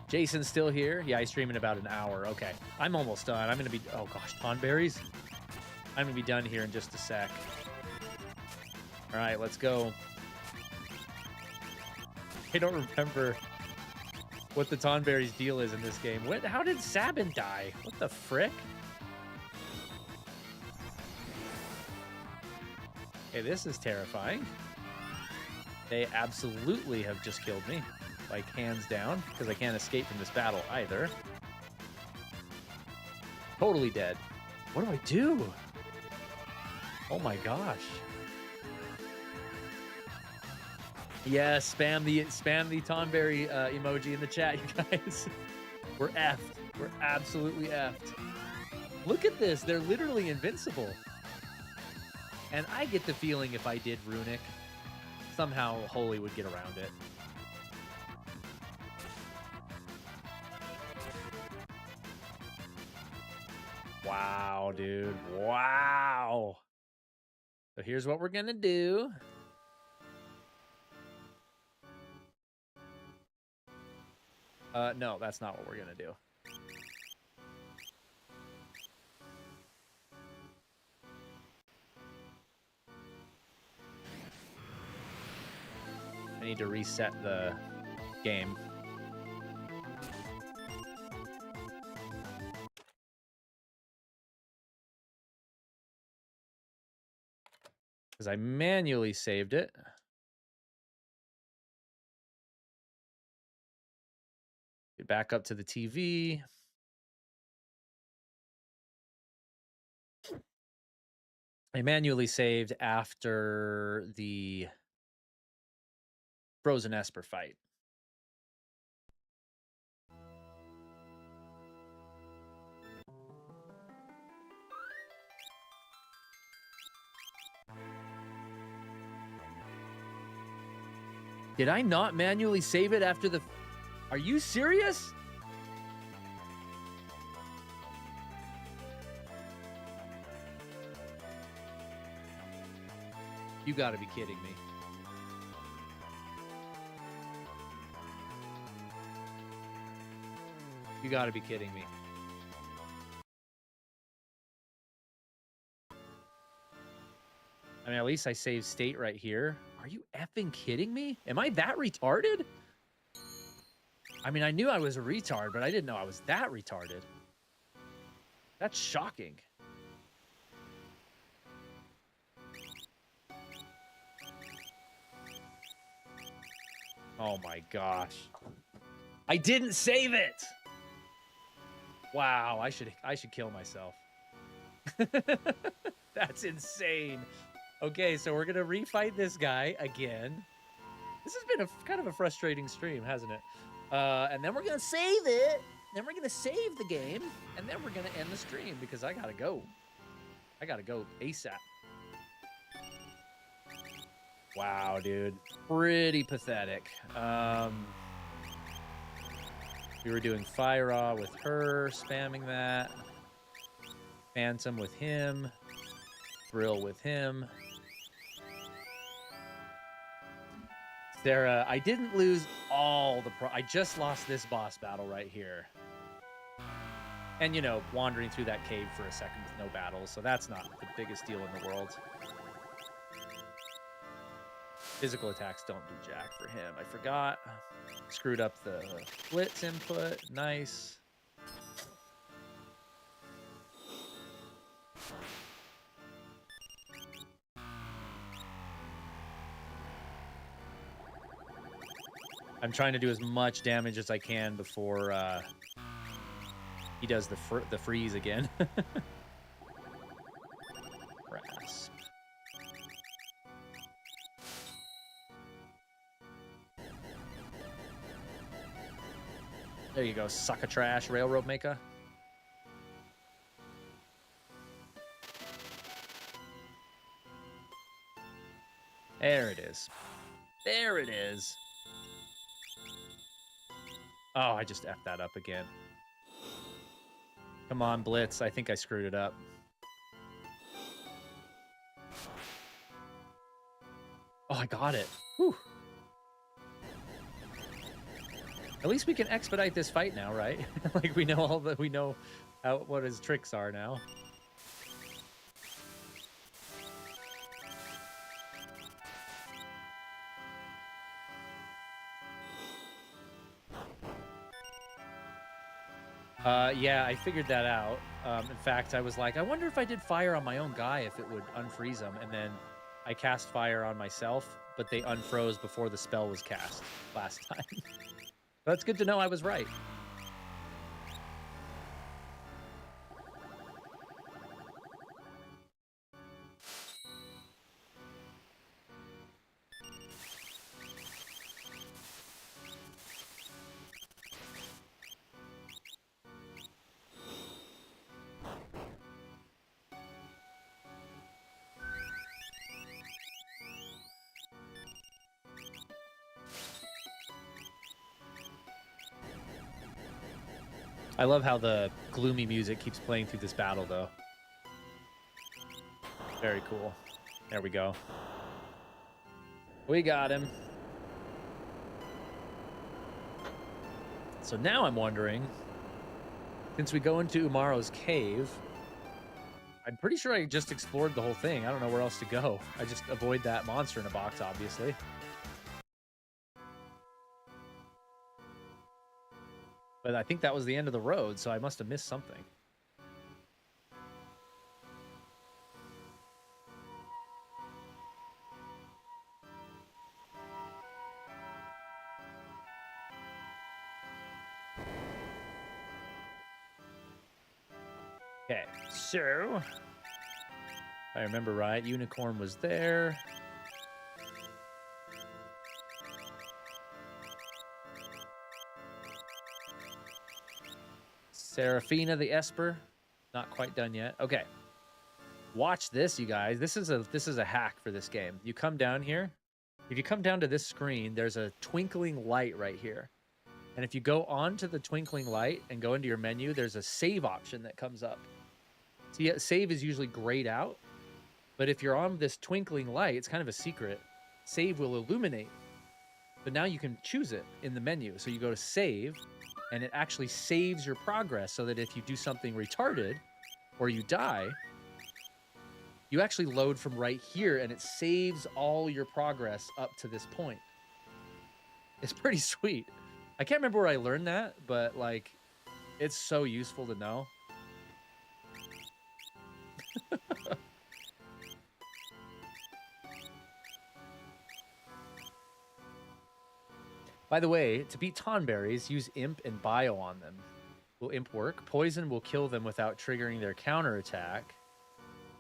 Jason's still here. Yeah, he's streaming about an hour. Okay, I'm almost done. I'm going to be... Oh, gosh, tonberries? I'm going to be done here in just a sec. All right, let's go. I don't remember what the tonberries deal is in this game. How did Sabin die? What the frick? Okay, this is terrifying. They absolutely have just killed me. Like, hands down, because I can't escape from this battle either. Totally dead. What do I do? Oh my gosh. Yeah, spam the Tonberry emoji in the chat, you guys. We're effed. We're absolutely effed. Look at this. They're literally invincible. And I get the feeling if I did Runic, somehow Holy would get around it. Wow, dude. Wow. So here's what we're going to do. No, that's not what we're going to do. I need to reset the game. Because I manually saved it. Get back up to the TV. I manually saved after the Frozen Esper fight. Did I not manually save it after the... Are you serious? You gotta be kidding me. You gotta be kidding me. I mean, at least I saved state right here. Are you effing kidding me? Am I that retarded? I mean, I knew I was a retard, but I didn't know I was that retarded. That's shocking. Oh my gosh. I didn't save it. Wow, I should kill myself. That's insane. Okay, so we're going to refight this guy again. This has been kind of a frustrating stream, hasn't it? And then we're going to save it. Then we're going to save the game. And then we're going to end the stream because I got to go. I got to go ASAP. Wow, dude. Pretty pathetic. We were doing Fire Awe with her, spamming that. Phantom with him. Thrill with him. Sarah, I didn't lose all the I just lost this boss battle right here. And, you know, wandering through that cave for a second with no battles, so that's not the biggest deal in the world. Physical attacks don't do jack for him. I forgot. Screwed up the blitz input. Nice. I'm trying to do as much damage as I can before he does the freeze again. Grasp. There you go, sucker trash, railroad maker. There it is. There it is. Oh, I just effed that up again. Come on, Blitz. I think I screwed it up. Oh, I got it. Whew. At least we can expedite this fight now, right? Like we know what his tricks are now. Yeah, I figured that out. In fact, I was like, I wonder if I did fire on my own guy, if it would unfreeze him. And then I cast fire on myself, but they unfroze before the spell was cast last time. That's good to know I was right. I love how the gloomy music keeps playing through this battle, though. Very cool. There we go. We got him. So now I'm wondering, since we go into Umaro's cave, I'm pretty sure I just explored the whole thing. I don't know where else to go. I just avoid that monster in a box, obviously. But I think that was the end of the road, so I must have missed something. Okay, so If I remember right, Unicorn was there. Seraphina the Esper, not quite done yet. Okay. Watch this, you guys. This is a hack for this game. You come down here. If you come down to this screen, there's a twinkling light right here. And if you go onto the twinkling light and go into your menu, there's a save option that comes up. So yeah, save is usually grayed out. But if you're on this twinkling light, it's kind of a secret. Save will illuminate. But now you can choose it in the menu. So you go to save, and it actually saves your progress so that if you do something retarded or you die, you actually load from right here and it saves all your progress up to this point. It's pretty sweet. I can't remember where I learned that, but like, it's so useful to know. By the way, to beat Tonberries, use Imp and Bio on them. Will Imp work? Poison will kill them without triggering their counterattack.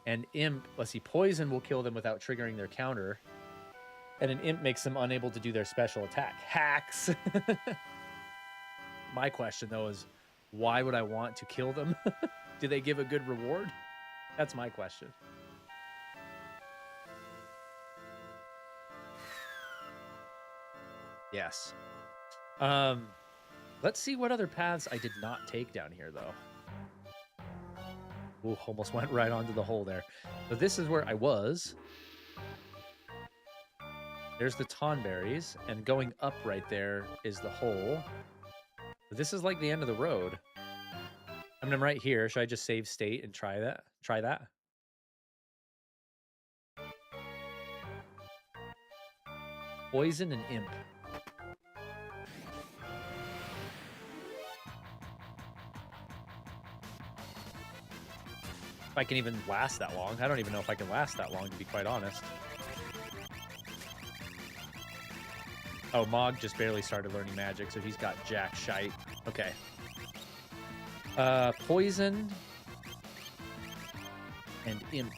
And Imp, let's see, Poison will kill them without triggering their counter. And an Imp makes them unable to do their special attack. Hacks! My question, though, is why would I want to kill them? Do they give a good reward? That's my question. Yes. Let's see what other paths I did not take down here, though. Ooh, almost went right onto the hole there. So this is where I was. There's the Tonberries, and going up right there is the hole. This is like the end of the road. I mean, I'm right here. Should I just save state and try that? Try that? Poison and Imp. If I can even last that long. I don't even know if I can last that long, to be quite honest. Oh, Mog just barely started learning magic, so he's got jack shite. Okay. Poison and Imp.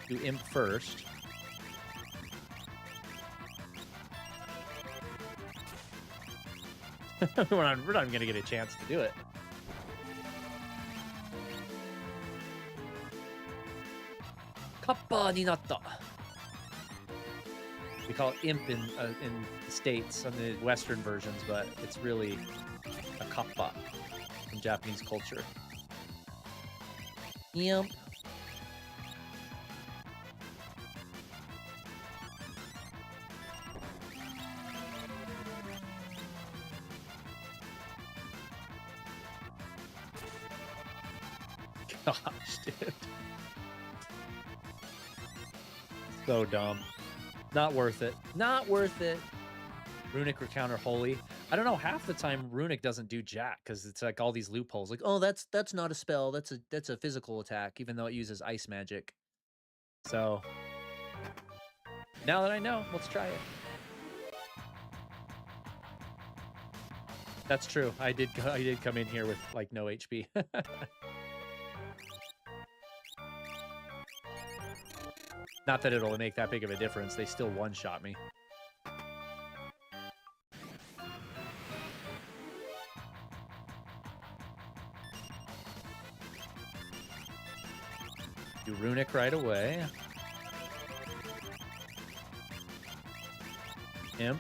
Do Imp first. we're not even going to get a chance to do it. Kappa ni natta. We call it Imp in the States, on the Western versions, but it's really a kappa in Japanese culture. Imp. Gosh, dude. So dumb. Not worth it. Not worth it. Runic or counter holy. I don't know, half the time Runic doesn't do jack because it's like all these loopholes. Like, oh, that's not a spell. That's a physical attack, even though it uses ice magic. So now that I know, let's try it. That's true. I did come in here with like no HP. Not that it'll make that big of a difference. They still one-shot me. Do Runic right away. Imp.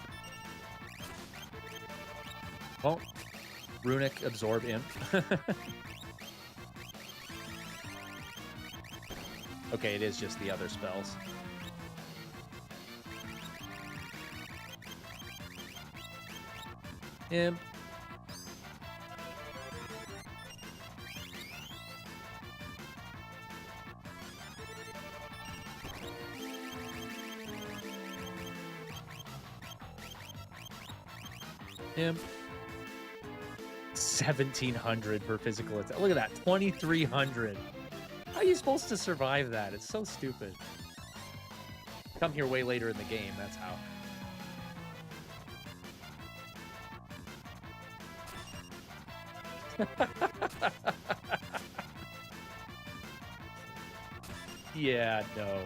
Won't Runic absorb Imp? Okay, it is just the other spells. Imp. Imp. 1,700 for physical attack. Look at that, 2,300. How are you supposed to survive that? It's so stupid. Come here way later in the game, that's how. Yeah, no.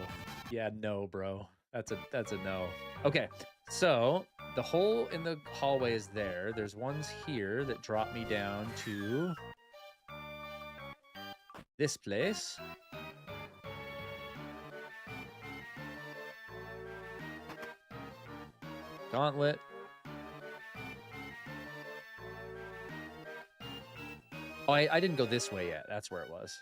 Yeah, no, bro. That's a no. Okay, so the hole in the hallway is there. There's ones here that drop me down to this place. Gauntlet. Oh, I didn't go this way yet. That's where it was.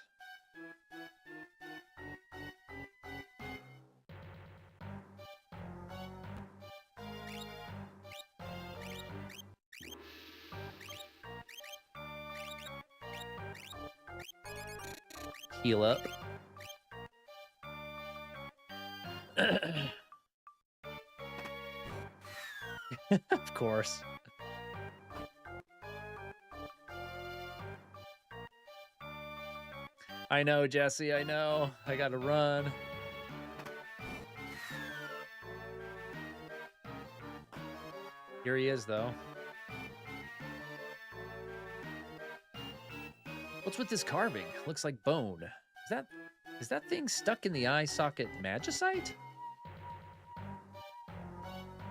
Heal up. Of course. I know, Jesse, I know. I gotta run. Here he is, though. What's with this carving? Looks like bone. Is that thing stuck in the eye socket magicite?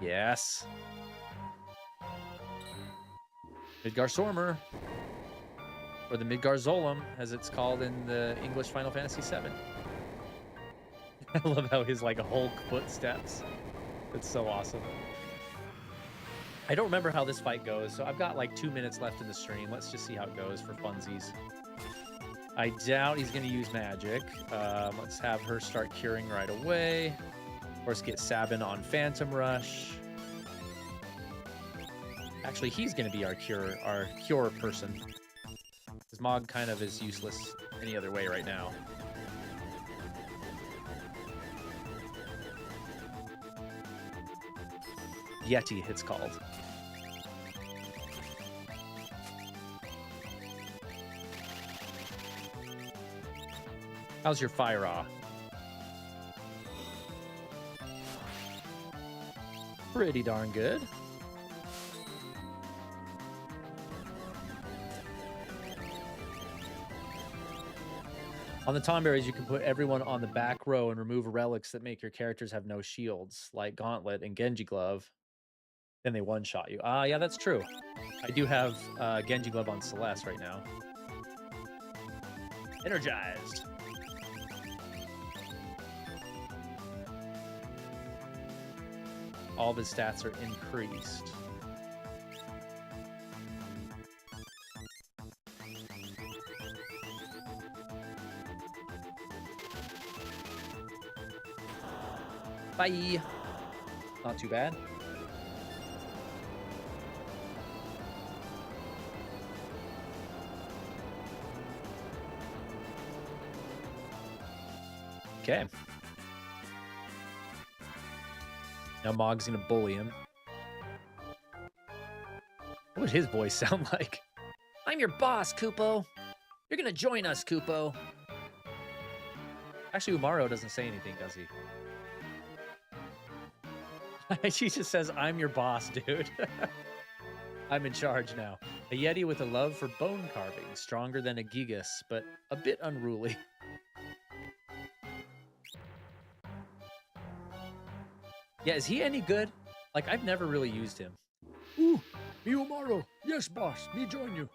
Yes. Midgar or the Midgar as it's called in the English Final Fantasy VII. I love how his like Hulk footsteps. It's so awesome. I don't remember how this fight goes, so I've got like 2 minutes left in the stream. Let's just see how it goes for funsies. I doubt he's going to use magic. Let's have her start curing right away. Of course, get Sabin on Phantom Rush. Actually, he's going to be our cure person. Because Mog kind of is useless any other way right now. Yeti, it's called. How's your fire awe? Pretty darn good. On the Tomberries, you can put everyone on the back row and remove relics that make your characters have no shields, like Gauntlet and Genji Glove. Then they one-shot you. Ah, yeah, that's true. I do have Genji Glove on Celeste right now. Energized. All of his stats are increased. Bye. Not too bad. Okay. Now Mog's gonna bully him. What would his voice sound like? I'm your boss, KUPO. You're gonna join us, KUPO. Actually, Umaro doesn't say anything, does he? She just says, I'm your boss, dude. I'm in charge now. A Yeti with a love for bone carving, stronger than a Gigas, but a bit unruly. Yeah, is he any good? Like, I've never really used him. Ooh, me Umaro. Yes, boss. Me join you.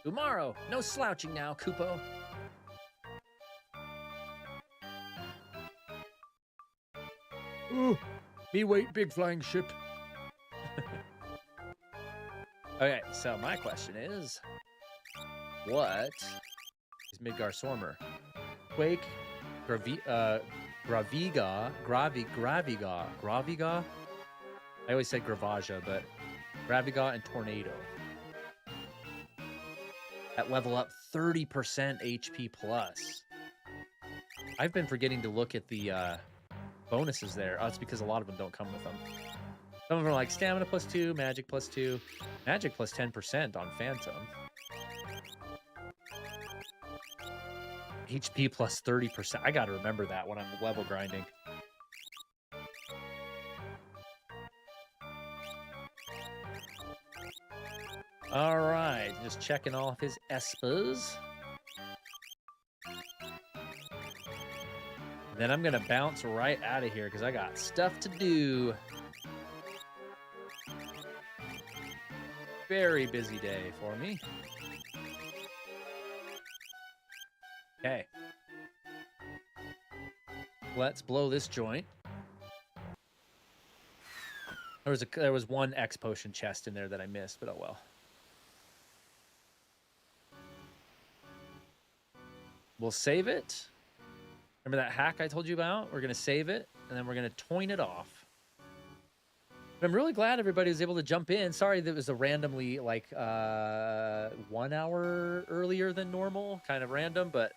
Umaro, no slouching now, KUPO. Ooh, me wait, big flying ship. Okay, so my question is, what is Midgar Sormer? Quake, Graviga. I always said Gravaja, but Graviga and Tornado. At level up 30% HP plus. I've been forgetting to look at the bonuses there. Oh, it's because a lot of them don't come with them. Some of them are like stamina +2, magic +2, magic plus 10% on Phantom. HP plus 30%. I gotta remember that when I'm level grinding. All right, just checking off his Espas. Then I'm gonna bounce right out of here because I got stuff to do. Very busy day for me. Okay. Let's blow this joint. There was one X potion chest in there that I missed, but oh well. We'll save it. Remember that hack I told you about? We're gonna save it, and then we're gonna toin it off. But I'm really glad everybody was able to jump in. Sorry that it was a randomly, like, 1 hour earlier than normal. Kind of random, but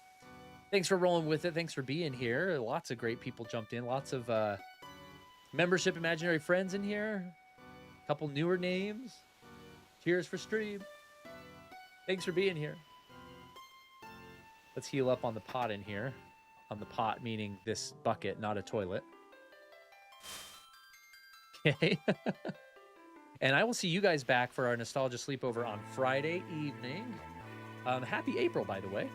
thanks for rolling with it. Thanks for being here. Lots of great people jumped in. Lots of membership imaginary friends in here. A couple newer names. Cheers for stream. Thanks for being here. Let's heal up on the pot in here. On the pot, meaning this bucket, not a toilet. Okay. And I will see you guys back for our nostalgia sleepover on Friday evening. Happy April, by the way.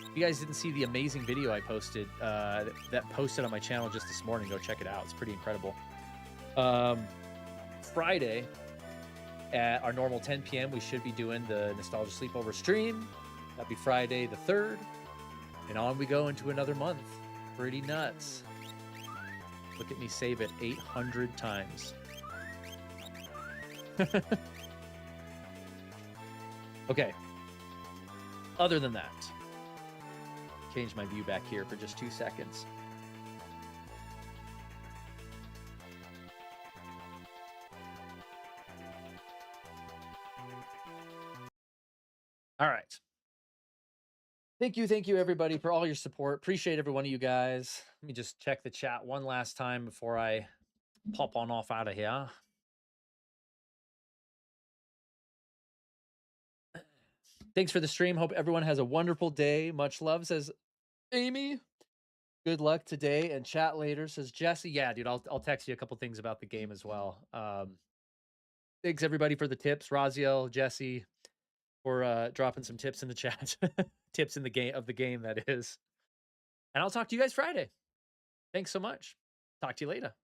If you guys didn't see the amazing video I posted, that posted on my channel just this morning, go check it out. It's pretty incredible. Friday at our normal 10 p.m., we should be doing the nostalgia sleepover stream. That'll be Friday the 3rd. And on we go into another month. Pretty nuts. Look at me save it 800 times. Okay. Other than that, change my view back here for just 2 seconds. All right. Thank you, everybody, for all your support. Appreciate every one of you guys. Let me just check the chat one last time before I pop on off out of here. Thanks for the stream. Hope everyone has a wonderful day. Much love, says Amy. Good luck today and chat later, says Jesse. Yeah, dude, I'll text you a couple things about the game as well. Thanks everybody for the tips. Raziel, Jesse, for dropping some tips in the chat. Tips in the game, that is. And I'll talk to you guys Friday. Thanks so much. Talk to you later.